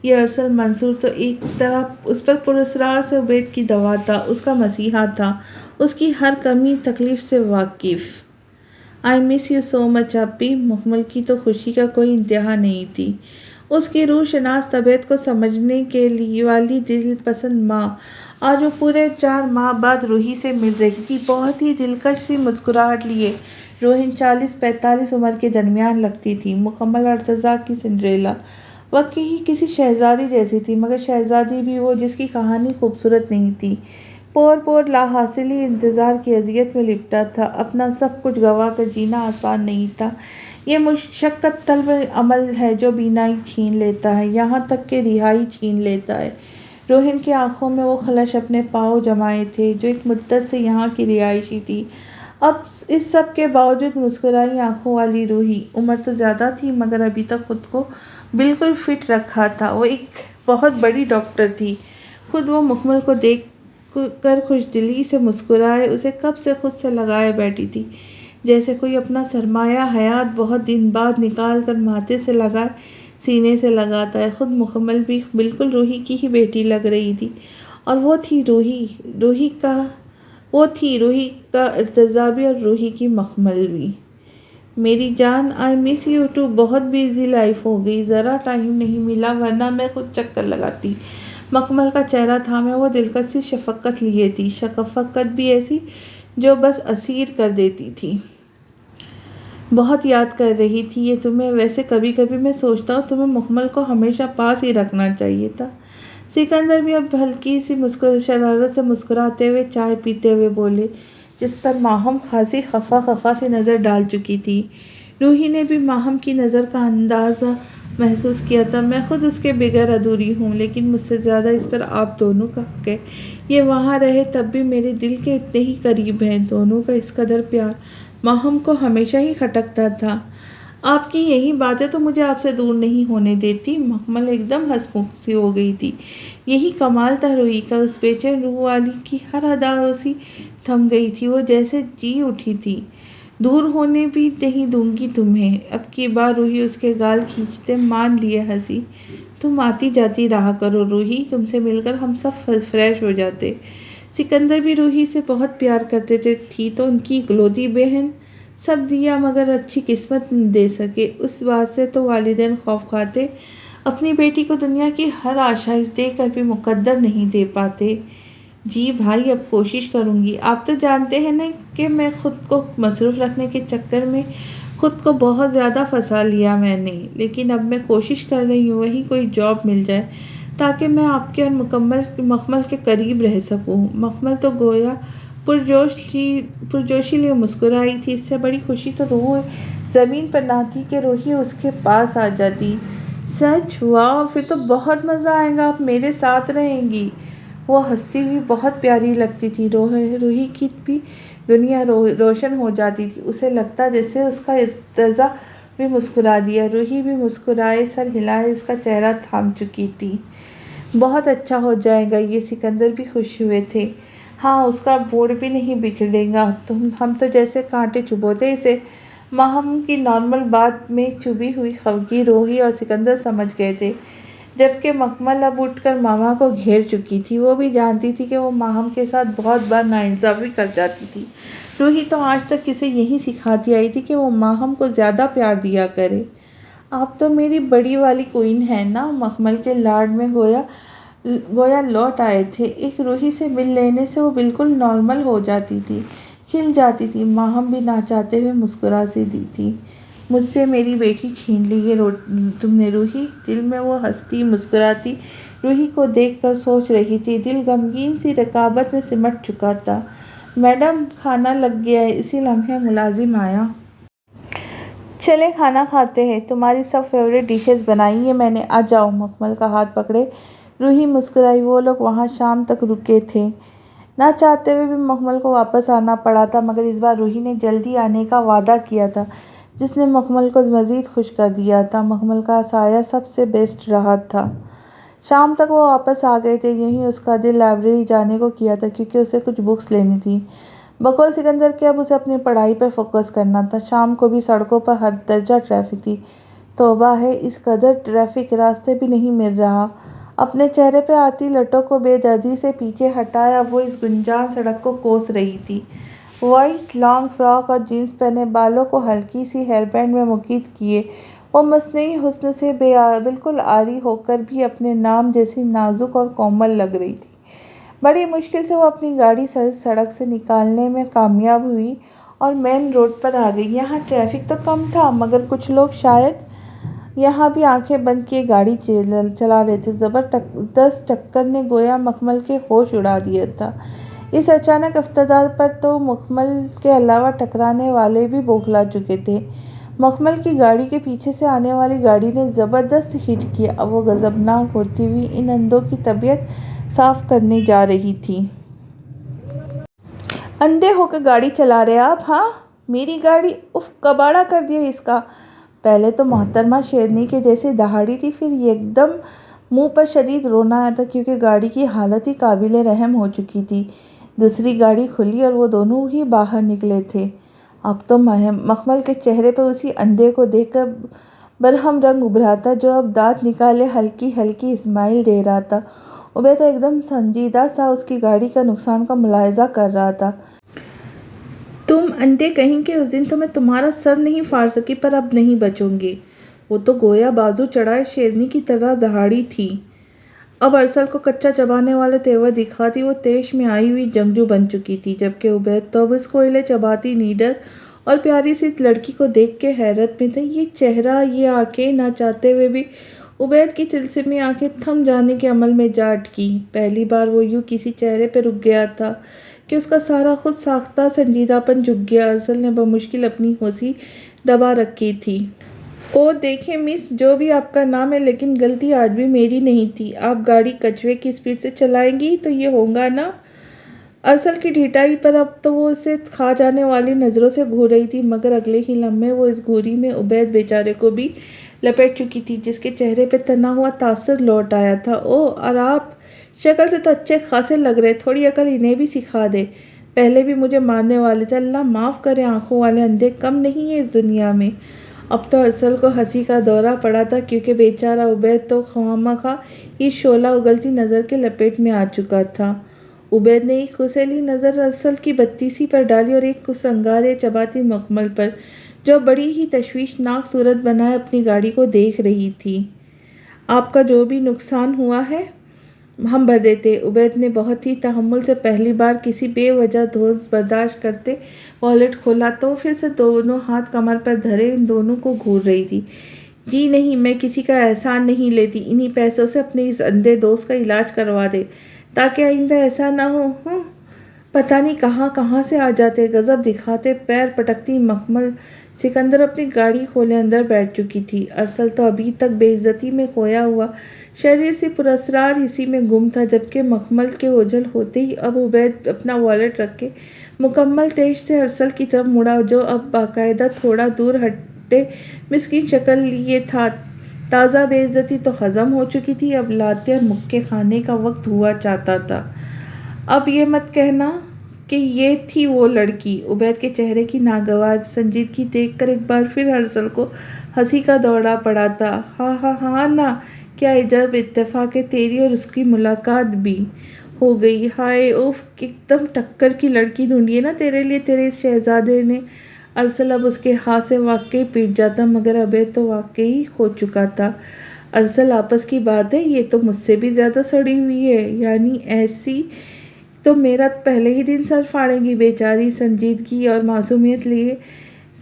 [SPEAKER 1] یہ ارسل منصور تو ایک طرح اس پر پراسرار سے عبید کی دوا تھا، اس کا مسیحا تھا، اس کی ہر کمی تکلیف سے واقف۔ I miss you so much ابی۔ مکمل کی تو خوشی کا کوئی انتہا نہیں تھی۔ اس کی روح شناس طبیعت کو سمجھنے کے والی دل پسند ماں آج وہ پورے 4 ماہ بعد روحی سے مل رہی تھی۔ بہت ہی دلکش سی مسکراہٹ لیے روحی 40-45 عمر کے درمیان لگتی تھی، مکمل ارتضا کی سنڈریلا، واقعی کسی شہزادی جیسی تھی، مگر شہزادی بھی وہ جس کی کہانی خوبصورت نہیں تھی۔ پور پور لاحاصلی انتظار کی اذیت میں لپٹا تھا، اپنا سب کچھ گنوا کر جینا آسان نہیں تھا۔ یہ مشقت طلب عمل ہے جو بینائی چھین لیتا ہے، یہاں تک کہ رہائی چھین لیتا ہے۔ روہن کی آنکھوں میں وہ خلش اپنے پاؤں جمائے تھے جو ایک مدت سے یہاں کی رہائشی تھی۔ اب اس سب کے باوجود مسکرائی آنکھوں والی روحی، عمر تو زیادہ تھی مگر ابھی تک خود کو بالکل فٹ رکھا تھا۔ وہ ایک بہت بڑی ڈاکٹر تھی۔ خود وہ مکمل کو دیکھ کر خوش دلی سے مسکرائے اسے کب سے خود سے لگائے بیٹھی تھی، جیسے کوئی اپنا سرمایہ حیات بہت دن بعد نکال کر ماتھے سے لگائے سینے سے لگاتا ہے۔ خود مکمل بھی بالکل روحی کی ہی بیٹی لگ رہی تھی، اور وہ تھی روحی کا ارتضا بھی اور روحی کی مکمل بھی۔ میری جان، آئی مس یو ٹو۔ بہت بیزی لائف ہو گئی، ذرا ٹائم نہیں ملا، ورنہ میں خود چکر لگاتی۔ مکمل کا چہرہ تھامے وہ دلکش سی شفقت لیے تھی، شفقت بھی ایسی جو بس اسیر کر دیتی تھی۔ بہت یاد کر رہی تھی یہ تمہیں، ویسے کبھی کبھی میں سوچتا ہوں تمہیں مکمل کو ہمیشہ پاس ہی رکھنا چاہیے تھا۔ سکندر بھی اب ہلکی سی شرارت سے مسکراتے ہوئے چائے پیتے ہوئے بولے، جس پر ماہم خاصی خفا سی نظر ڈال چکی تھی۔ روحی نے بھی ماہم کی نظر کا اندازہ محسوس کیا تھا۔ میں خود اس کے بغیر ادھوری ہوں، لیکن مجھ سے زیادہ اس پر آپ دونوں کا حق ہے۔ یہ وہاں رہے تب بھی میرے دل کے اتنے ہی قریب ہیں، دونوں کا اس قدر پیار ماہم کو ہمیشہ ہی کھٹکتا تھا۔ آپ کی یہی باتیں تو مجھے آپ سے دور نہیں ہونے دیتی۔ مکمل ایک دم ہنسمکھ سی ہو گئی تھی۔ یہی کمال تھا روحی کا، اس بے چین روح والی کی ہر ادا اسی تھم گئی تھی، وہ جیسے جی اٹھی تھی۔ دور ہونے بھی نہیں دوں گی تمہیں۔ اب کی بار روحی اس کے گال کھینچتے مان لیے ہنسی۔ تم آتی جاتی رہا کرو روحی، تم سے مل کر ہم سب فریش ہو جاتے۔ سکندر بھی روحی سے بہت پیار کرتے تھی تو ان کی اکلوتی بہن، سب دیا مگر اچھی قسمت نہ دے سکے۔ اس بات سے تو والدین خوف کھاتے، اپنی بیٹی کو دنیا کی ہر آشائش دے کر بھی مقدر نہیں دے پاتے۔ جی بھائی، اب کوشش کروں گی۔ آپ تو جانتے ہیں نا کہ میں خود کو مصروف رکھنے کے چکر میں خود کو بہت زیادہ پھنسا لیا میں نے، لیکن اب میں کوشش کر رہی ہوں وہیں کوئی جاب مل جائے تاکہ میں آپ کے اور مکمل کے قریب رہ سکوں۔ مکمل تو گویا پرجوشی لیے مسکرائی تھی۔ اس سے بڑی خوشی تو روح زمین پر نہ تھی کہ روحی اس کے پاس آ جاتی۔ سچ؟ واہ، پھر تو بہت مزہ آئے گا، آپ میرے ساتھ رہیں گی۔ وہ ہنستی ہوئی بہت پیاری لگتی تھی۔ روحی کی بھی دنیا روشن ہو جاتی تھی، اسے لگتا جیسے اس کا ارتضا بھی مسکرا دیا۔ روحی بھی مسکرائے، سر ہلائے، اس کا چہرہ تھام چکی تھی۔ بہت اچھا ہو جائے گا یہ، سکندر بھی خوش ہوئے تھے۔ ہاں، اس کا موڈ بھی نہیں بگڑے گا۔ ہم تو جیسے کانٹے چبھوتے اسے۔ ماہم کی نارمل بات میں چبھی ہوئی خفگی روحی اور سکندر سمجھ گئے تھے، جبکہ مکمل اب اٹھ کر ماما کو گھیر چکی تھی۔ وہ بھی جانتی تھی کہ وہ ماہم کے ساتھ بہت بار ناانصافی کر جاتی تھی۔ روحی تو آج تک اسے یہی سکھاتی آئی تھی کہ وہ ماہم کو زیادہ پیار دیا کرے۔ آپ تو میری بڑی والی کوئن ہیں نا، مکمل کے لاڈ میں گویا لوٹ آئے تھے۔ ایک روحی سے مل لینے سے وہ بالکل نارمل ہو جاتی تھی، کھل جاتی تھی۔ ماہم بھی نہ چاہتے ہوئے مسکرا سی دی تھی۔ مجھ سے میری بیٹی چھین لی ہے تم نے روحی؟ دل میں وہ ہنستی مسکراتی روحی کو دیکھ کر سوچ رہی تھی۔ دل غمگین سی رکابت میں سمٹ چکا تھا۔ میڈم، کھانا لگ گیا ہے۔ اسی لمحے ملازم آیا۔ چلیں کھانا کھاتے ہیں، تمہاری سب فیوریٹ ڈشز بنائی ہیں میں نے، آ جاؤ۔ مکمل کا ہاتھ پکڑے روحی مسکرائی۔ وہ لوگ وہاں شام تک رکے تھے۔ نہ چاہتے ہوئے بھی مکمل کو واپس آنا پڑا تھا، مگر اس بار روحی نے جلدی آنے کا وعدہ کیا تھا جس نے مکمل کو مزید خوش کر دیا تھا۔ مکمل کا سایہ سب سے بیسٹ رہا تھا۔ شام تک وہ واپس آ گئے تھے۔ یہیں اس کا دل لائبریری جانے کو کیا تھا کیونکہ اسے کچھ بکس لینی تھی۔ بقول سکندر کے اب اسے اپنی پڑھائی پر فوکس کرنا تھا۔ شام کو بھی سڑکوں پر ہر درجہ ٹریفک تھی۔ توبہ ہے، اس قدر ٹریفک، راستے بھی نہیں مل رہا۔ اپنے چہرے پہ آتی لٹوں کو بے دردی سے پیچھے ہٹایا وہ اس گنجان سڑک کو کوس رہی تھی۔ وائٹ لانگ فراک اور جینس پہنے، بالوں کو ہلکی سی ہیئر بینڈ میں مقید کیے، وہ مصنوعی حسن سے بالکل عاری ہو کر بھی اپنے نام جیسی نازک اور کومل لگ رہی تھی۔ بڑی مشکل سے وہ اپنی گاڑی سڑک سے نکالنے میں کامیاب ہوئی اور مین روڈ پر آ گئی۔ یہاں ٹریفک تو کم تھا، مگر کچھ لوگ شاید یہاں بھی آنکھیں بند کیے گاڑی چلا رہے تھے۔ زبردست ٹکر نے گویا مکمل کے ہوش اڑا دیا تھا۔ اس اچانک افتادہ پر تو مکمل کے علاوہ ٹکرانے والے بھی بوکھلا چکے تھے۔ مکمل کی گاڑی کے پیچھے سے آنے والی گاڑی نے زبردست ہٹ کیا۔ اب وہ غضبناک ہوتی ہوئی ان اندھوں کی طبیعت صاف کرنے جا رہی تھی۔ اندھے ہو کے گاڑی چلا رہے آپ؟ ہاں، میری گاڑی، اف، کباڑہ کر دیا اس کا۔ پہلے تو محترمہ شیرنی کے جیسے دہاڑی تھی، پھر ایک دم منہ پر شدید رونا آیا تھا کیونکہ گاڑی کی حالت ہی قابل رحم ہو چکی تھی۔ دوسری گاڑی کھلی اور وہ دونوں ہی باہر نکلے تھے۔ اب تو مکمل کے چہرے پر اسی اندھے کو دیکھ کر برہم رنگ ابھرا تھا جو اب دانت نکالے ہلکی ہلکی اسمائل دے رہا تھا۔ عبید ایک دم سنجیدہ سا اس کی گاڑی کا نقصان کا ملاحظہ کر رہا تھا۔ تم اندھے کہیں کہ، اس دن تو میں تمہارا سر نہیں پھاڑ سکی، پر اب نہیں بچوں گے۔ وہ تو گویا بازو چڑھائے شیرنی کی طرح دہاڑی تھی۔ اب ارسل کو کچا چبانے والے تیور دکھاتی وہ طیش میں آئی ہوئی جنگجو بن چکی تھی، جبکہ عبید تو اب اس کوئلے چباتی نیڈر اور پیاری سی لڑکی کو دیکھ کے حیرت میں تھا۔ یہ چہرہ، یہ آنکھیں، نہ چاہتے ہوئے بھی عبید کی طلسمی آنکھیں تھم جانے کے عمل میں جا اٹکیں۔ پہلی بار وہ یوں کسی چہرے پہ رک گیا تھا کہ اس کا سارا خود ساختہ سنجیدہ پن جھک گیا۔ ارسل نے بمشکل اپنی ہنسی دبا رکھی تھی۔ او دیکھیں مس، جو بھی آپ کا نام ہے، لیکن غلطی آج بھی میری نہیں تھی۔ آپ گاڑی کچھوے کی سپیڈ سے چلائیں گی تو یہ ہوگا نا؟ ارسل کی ڈھیٹائی پر اب تو وہ اسے کھا جانے والی نظروں سے گھور رہی تھی، مگر اگلے ہی لمحے وہ اس گھوری میں عبید بیچارے کو بھی لپیٹ چکی تھی، جس کے چہرے پہ تنا ہوا تاثر لوٹ آیا تھا۔ او، اور آپ شکل سے تو اچھے خاصے لگ رہے، تھوڑی عقل انہیں بھی سکھا دے۔ پہلے بھی مجھے مارنے والے تھے، اللہ معاف کرے، آنکھوں والے اندھے کم نہیں ہیں اس دنیا میں۔ اب تو ارسل کو ہنسی کا دورہ پڑا تھا، کیونکہ بیچارہ عبید تو خواہ اس شعلہ اگلتی نظر کے لپیٹ میں آ چکا تھا۔ عبید نے ایک کسیلی نظر ارسل کی بتیسی پر ڈالی اور ایک کس انگارے چباتی مکمل پر، جو بڑی ہی تشویشناک صورت بنائے اپنی گاڑی کو دیکھ رہی تھی۔ آپ کا جو بھی نقصان ہوا ہے ہم بھر دیتے۔ عبید نے بہت ہی تحمل سے پہلی بار کسی بے وجہ دھونس برداشت کرتے والیٹ کھولا تو پھر سے دونوں ہاتھ کمر پر دھرے ان دونوں کو گھور رہی تھی۔ جی نہیں، میں کسی کا احسان نہیں لیتی، انہی پیسوں سے اپنے اس اندھے دوست کا علاج کروا دے تاکہ آئندہ ایسا نہ ہو۔ پتہ نہیں کہاں کہاں سے آ جاتے، غضب دکھاتے، پیر پٹکتی مکمل سکندر اپنی گاڑی کھولے اندر بیٹھ چکی تھی۔ ارسل تو ابھی تک بے عزتی میں کھویا ہوا شریر سے پراسرار اسی میں گم تھا، جبکہ مکمل کے اوجھل ہوتے ہی اب عبید اپنا والیٹ رکھ کے مکمل تیش سے ارسل کی طرف مڑا، جو اب باقاعدہ تھوڑا دور ہٹے مسکین شکل لیے تھا۔ تازہ بے عزتی تو ہضم ہو چکی تھی، اب لاتے اور مکے کھانے کا وقت ہوا چاہتا تھا۔ اب یہ مت کہنا کہ یہ تھی وہ لڑکی۔ عبید کے چہرے کی ناگوار سنجیدگی دیکھ کر ایک بار پھر ارسل کو ہنسی کا دورہ پڑا تھا۔ ہاں نا، کیا عجب اتفاق ہے، تیری اور اس کی ملاقات بھی ہو گئی۔ ہائے اوف، ایک دم ٹکر کی لڑکی ڈھونڈی ہے نا تیرے لیے تیرے اس شہزادے نے۔ ارسل اب اس کے ہاتھ سے واقعی پیٹ جاتا، مگر عبید تو واقعی کھو چکا تھا۔ ارسل، آپس کی بات ہے، یہ تو مجھ سے بھی زیادہ سڑی ہوئی ہے، یعنی ایسی تو میرا پہلے ہی دن سر پھاڑے گی۔ بیچاری سنجیدگی اور معصومیت لیے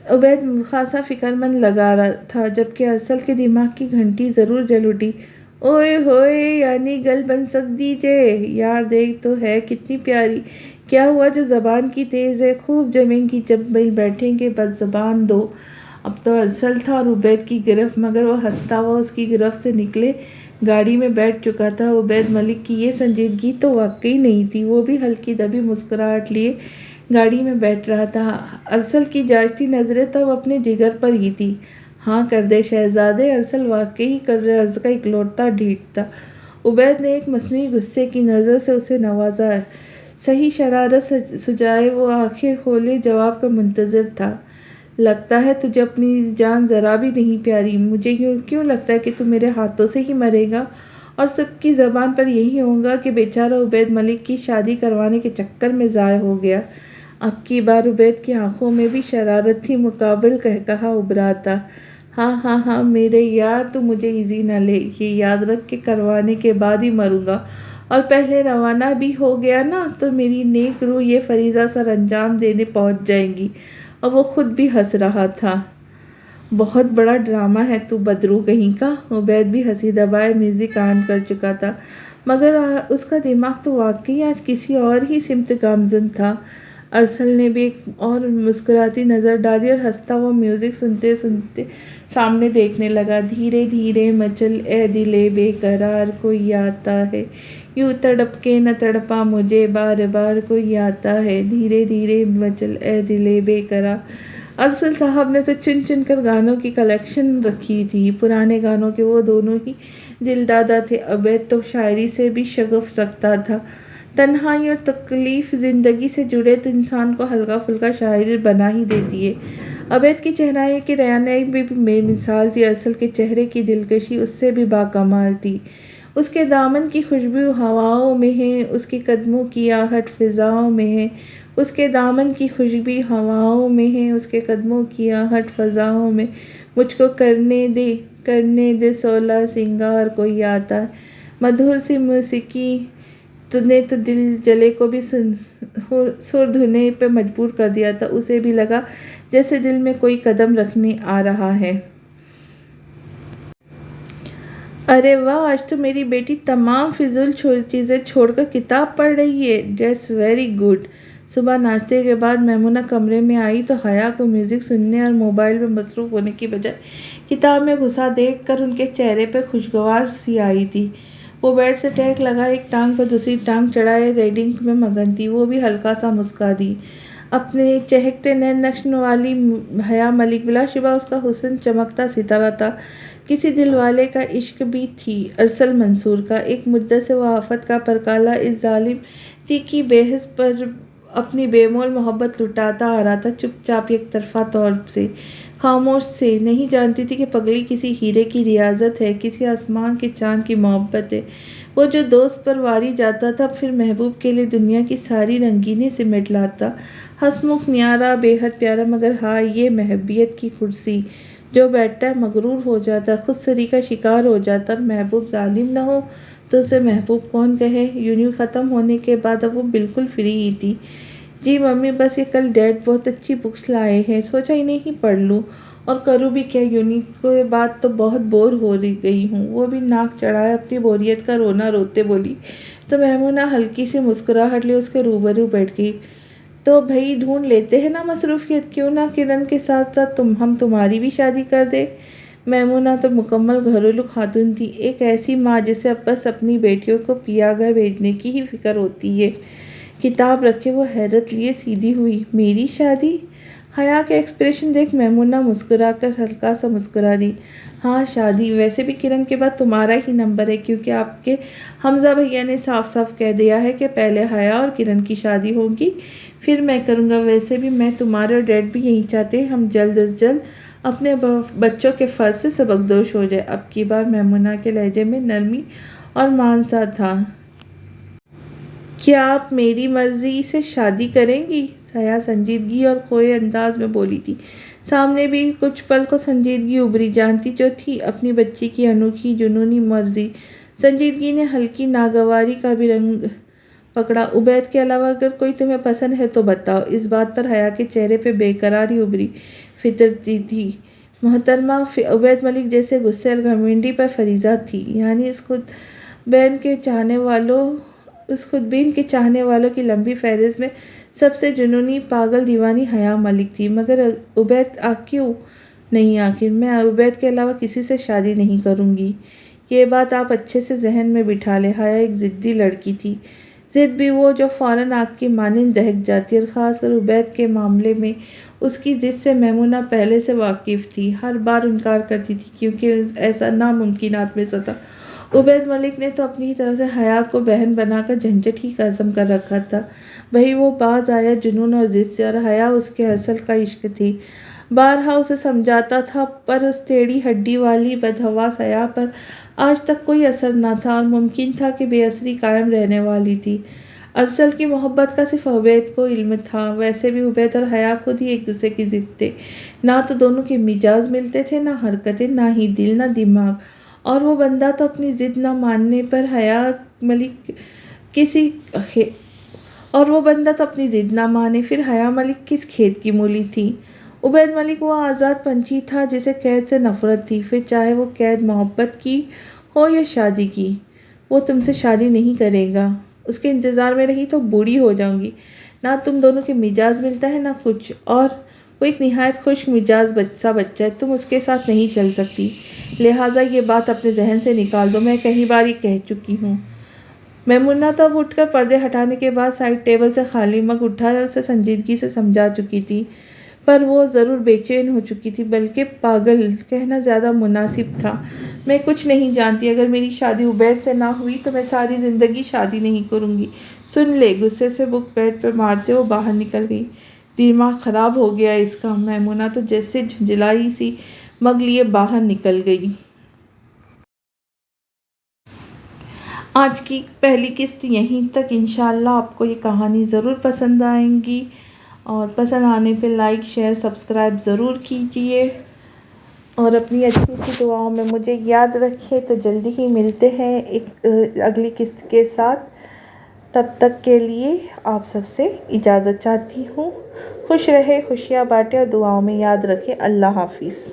[SPEAKER 1] عبید خاصا فکر مند لگا رہا تھا، جبکہ ارسل کے دماغ کی گھنٹی ضرور جل اٹھی۔ اوئے ہوئے، یعنی گل بن سکتی جے، یار دیکھ تو ہے کتنی پیاری۔ کیا ہوا جو زبان کی تیز ہے، خوب جمیں گی جب مل بیٹھیں گے، بس زبان دو۔ اب تو ارسل تھا اور عبید کی گرفت، مگر وہ ہنستا ہوا اس کی گرفت سے نکلے گاڑی میں بیٹھ چکا تھا۔ عبید ملک کی یہ سنجیدگی تو واقعی نہیں تھی، وہ بھی ہلکی دبی مسکراہٹ لیے گاڑی میں بیٹھ رہا تھا۔ ارسل کی جانچتی نظریں تو اب اپنے جگر پر ہی تھی۔ ہاں کر دے شہزادے، ارسل واقعی عرض کا اکلوتا ڈھیٹ تھا۔ عبید نے ایک مصنوعی غصے کی نظر سے اسے نوازا۔ صحیح شرارت سجائے وہ آنکھیں کھولے جواب کا منتظر تھا۔ لگتا ہے تجھے اپنی جان ذرا بھی نہیں پیاری، مجھے کیوں لگتا ہے کہ تو میرے ہاتھوں سے ہی مرے گا، اور سب کی زبان پر یہی ہوگا کہ بیچارہ عبید ملک کی شادی کروانے کے چکر میں ضائع ہو گیا۔ اب کی بار عبید کی آنکھوں میں بھی شرارت تھی، مقابل قہقہا ابھرا تھا۔ ہاں میرے یار، تو مجھے ایزی نہ لے، یہ یاد رکھ کہ کروانے کے بعد ہی مروں گا، اور پہلے روانہ بھی ہو گیا نا تو میری نیک روح یہ فریضہ سر انجام دینے پہنچ جائے گی۔ اور وہ خود بھی ہنس رہا تھا۔ بہت بڑا ڈرامہ ہے تو بدرو کہیں کا۔ عبید بھی ہنسی دبائے میوزک آن کر چکا تھا، مگر اس کا دماغ تو واقعی آج کسی اور ہی سمت گامزن تھا۔ ارسل نے بھی ایک اور مسکراتی نظر ڈالی اور ہنستا ہوا میوزک سنتے سنتے سامنے دیکھنے لگا۔ دھیرے دھیرے مچل اے دلے بے قرار، کوئی آتا ہے یوں تڑپ کے، نہ تڑپا مجھے بار بار، کوئی آتا ہے دھیرے دھیرے مچل اے دلے بے قرار۔ ارسل صاحب نے تو چن چن کر گانوں کی کلیکشن رکھی تھی، پرانے گانوں کے۔ وہ دونوں ہی دل دادا تھے۔ عبید تو شاعری سے بھی شغف رکھتا تھا۔ تنہائی اور تکلیف زندگی سے جڑے تو انسان کو ہلکا پھلکا شاعر بنا ہی دیتی ہے۔ عبید کی چہرائی کی رعنائی بھی بے مثال تھی۔ ارسل کے چہرے کی دلکشی اس سے بھی باکمال تھی۔ اس کے دامن کی خوشبو ہواؤں میں ہے، اس کے قدموں کی آہٹ فضاؤں میں ہے۔ اس کے دامن کی خوشبو ہواؤں میں ہے، اس کے قدموں کی آہٹ فضاؤں میں۔ مجھ کو کرنے دے سولہ سنگار، کوئی آتا ہے مدھر سی موسیقی، نے تو دل جلے کو بھی سر دھونے پہ مجبور کر دیا تھا۔ اسے بھی لگا جیسے دل میں کوئی قدم رکھنے آ رہا ہے۔ ارے واہ، آج تو میری بیٹی تمام فضول چیزیں چھوڑ کر کتاب پڑھ رہی ہے، دیٹس ویری گڈ۔ صبح ناشتے کے بعد میمونہ کمرے میں آئی تو حیا کو میوزک سننے اور موبائل میں مصروف ہونے کی بجائے کتاب میں گھسا دیکھ کر ان کے چہرے پہ خوشگوار سی آئی تھی۔ وہ بیڈ سے ٹیک لگا ایک ٹانگ پر دوسری ٹانگ چڑھائے ریڈنگ میں مگن تھی۔ وہ بھی ہلکا سا مسکا دی۔ اپنے چہکتے نئے نقش والی حیا ملک، بلا شبہ اس کا حسن چمکتا ستارہ تھا۔ کسی دل والے کا عشق بھی تھی ارسل منصور کا۔ ایک مدت سے وہ آفت کا پرکالہ اس ظالم تیکی بحث پر اپنی بے مول محبت لٹاتا آ رہا تھا، چپ چاپ یک طرفہ طور سے، خاموش سے۔ نہیں جانتی تھی کہ پگلی کسی ہیرے کی ریاضت ہے، کسی آسمان کے چاند کی محبت ہے۔ وہ جو دوست پر واری جاتا تھا، پھر محبوب کے لیے دنیا کی ساری رنگینی سمیٹ لاتا۔ ہسمکھ نیارا، بے حد پیارا، مگر ہائے یہ محبیت کی کرسی! جو بیٹھتا ہے مغرور ہو جاتا، خود سری کا شکار ہو جاتا، اور محبوب ظالم نہ ہو تو اسے محبوب کون کہے؟ یونین ختم ہونے کے بعد اب وہ بالکل فری ہی تھی۔ جی ممی، بس یہ کل ڈیڈ بہت اچھی بکس لائے ہیں، سوچا انہیں ہی پڑھ لوں، اور کروں بھی کیا؟ یونین کے بعد تو بہت بور ہو گئی ہوں۔ وہ بھی ناک چڑھائے اپنی بوریت کا رونا روتے بولی تو میمونہ ہلکی سی مسکراہٹ لیے اس کے روبرو بیٹھ گئی۔ تو بھئی ڈھونڈ لیتے ہیں نا مصروفیت، کیوں نہ کرن کے ساتھ ساتھ ہم تمہاری بھی شادی کر دیں؟ میمونہ تو مکمل گھریلو خاتون تھی، ایک ایسی ماں جسے اب بس اپنی بیٹیوں کو پیا گھر بھیجنے کی ہی فکر ہوتی ہے۔ کتاب رکھے وہ حیرت لیے سیدھی ہوئی۔ میری شادی؟ حیا کے ایکسپریشن دیکھ میمونہ مسکرا کر ہلکا سا مسکرا دی۔ ہاں شادی، ویسے بھی کرن کے بعد تمہارا ہی نمبر ہے، کیونکہ آپ کے حمزہ بھیا نے صاف صاف کہہ دیا ہے کہ پہلے حیا اور کرن کی شادی ہوگی، پھر میں کروں گا۔ ویسے بھی میں تمہارے اور ڈیڈ بھی یہی چاہتے ہیں، ہم جلد از جلد اپنے بچوں کے فرض سے سبکدوش ہو جائے۔ اب کی بار میمونہ کے لہجے میں نرمی اور مان سا تھا۔ کیا آپ میری مرضی سے شادی کریں گی؟ حیا سنجیدگی اور کھوئے انداز میں بولی تھی۔ سامنے بھی کچھ پل کو سنجیدگی ابھری، جانتی جو تھی اپنی بچی کی انوکھی جنونی مرضی۔ سنجیدگی نے ہلکی ناگواری کا بھی رنگ پکڑا۔ عبید کے علاوہ اگر کوئی تمہیں پسند ہے تو بتاؤ۔ اس بات پر حیا کے چہرے پہ بے قراری ابھری، فطرتی تھی۔ محترمہ، عبید ملک جیسے غصے اور گھمنڈی پر فریضہ تھی، یعنی اس خودبین کے چاہنے والوں کی لمبی فہرست میں سب سے جنونی پاگل دیوانی حیا ملک تھی۔ مگر عبید کیوں نہیں؟ آخر میں عبید کے علاوہ کسی سے شادی نہیں کروں گی، یہ بات آپ اچھے سے ذہن میں بٹھا لیں۔ حیا ایک ضدی لڑکی تھی، ضد بھی وہ جو فوراً آگ کی مانند دہک جاتی، اور خاص کر عبید کے معاملے میں اس کی ضد سے میمونہ پہلے سے واقف تھی۔ ہر بار انکار کرتی تھی کیونکہ ایسا ناممکنات میں سے تھا۔ عبید ملک نے تو اپنی ہی طرف سے حیا کو بہن بنا کر جھنجٹ ہی ختم کر رکھا تھا۔ بھئی وہ باز آیا جنون اور ضد سے، اور حیا اس کے اصل کا عشق تھی۔ بارہا اسے سمجھاتا تھا، پر اس ٹیڑھی ہڈی والی بدحواس حیا پر آج تک کوئی اثر نہ تھا، اور ممکن تھا کہ بے اثری قائم رہنے والی تھی۔ ارسل کی محبت کا صرف عبید کو علم تھا۔ ویسے بھی عبید اور حیا خود ہی ایک دوسرے کی ضد تھے، نہ تو دونوں کے مزاج ملتے تھے، نہ حرکتیں، نہ ہی دل، نہ دماغ۔ اور وہ بندہ تو اپنی ضد نہ ماننے پر پھر حیا ملک کس کھیت کی مولی تھی؟ عبید ملک وہ آزاد پنچھی تھا جسے قید سے نفرت تھی، پھر چاہے وہ قید محبت کی ہو یا شادی کی۔ وہ تم سے شادی نہیں کرے گا، اس کے انتظار میں رہی تو بوڑھی ہو جاؤں گی۔ نہ تم دونوں کے مزاج ملتا ہے، نہ کچھ اور۔ وہ ایک نہایت خشک مزاج سا بچہ ہے، تم اس کے ساتھ نہیں چل سکتی، لہٰذا یہ بات اپنے ذہن سے نکال دو، میں کئی بار یہ کہہ چکی ہوں۔ میمونہ تو اب اٹھ کر پردے ہٹانے کے بعد سائڈ ٹیبل سے خالی مگ اٹھایا اور اسے سنجیدگی سے سمجھا چکی تھی، پر وہ ضرور بے چین ہو چکی تھی، بلکہ پاگل کہنا زیادہ مناسب تھا۔ میں کچھ نہیں جانتی، اگر میری شادی عبید سے نہ ہوئی تو میں ساری زندگی شادی نہیں کروں گی۔ سن لے! غصے سے بک بیڈ پر مارتے وہ باہر نکل گئی۔ دماغ خراب ہو گیا اس کا! میمونہ تو جیسے جھنجھلائی سی مگ لیے باہر نکل گئی۔ آج کی پہلی قسط یہیں تک۔ انشاءاللہ آپ کو یہ کہانی ضرور پسند آئے گی، اور پسند آنے پہ لائک شیئر سبسکرائب ضرور کیجئے، اور اپنی اچھی اچھی دعاؤں میں مجھے یاد رکھیں۔ تو جلدی ہی ملتے ہیں ایک اگلی قسط کے ساتھ، تب تک کے لیے آپ سب سے اجازت چاہتی ہوں۔ خوش رہے، خوشیاں بانٹے اور دعاؤں میں یاد رکھیں۔ اللہ حافظ۔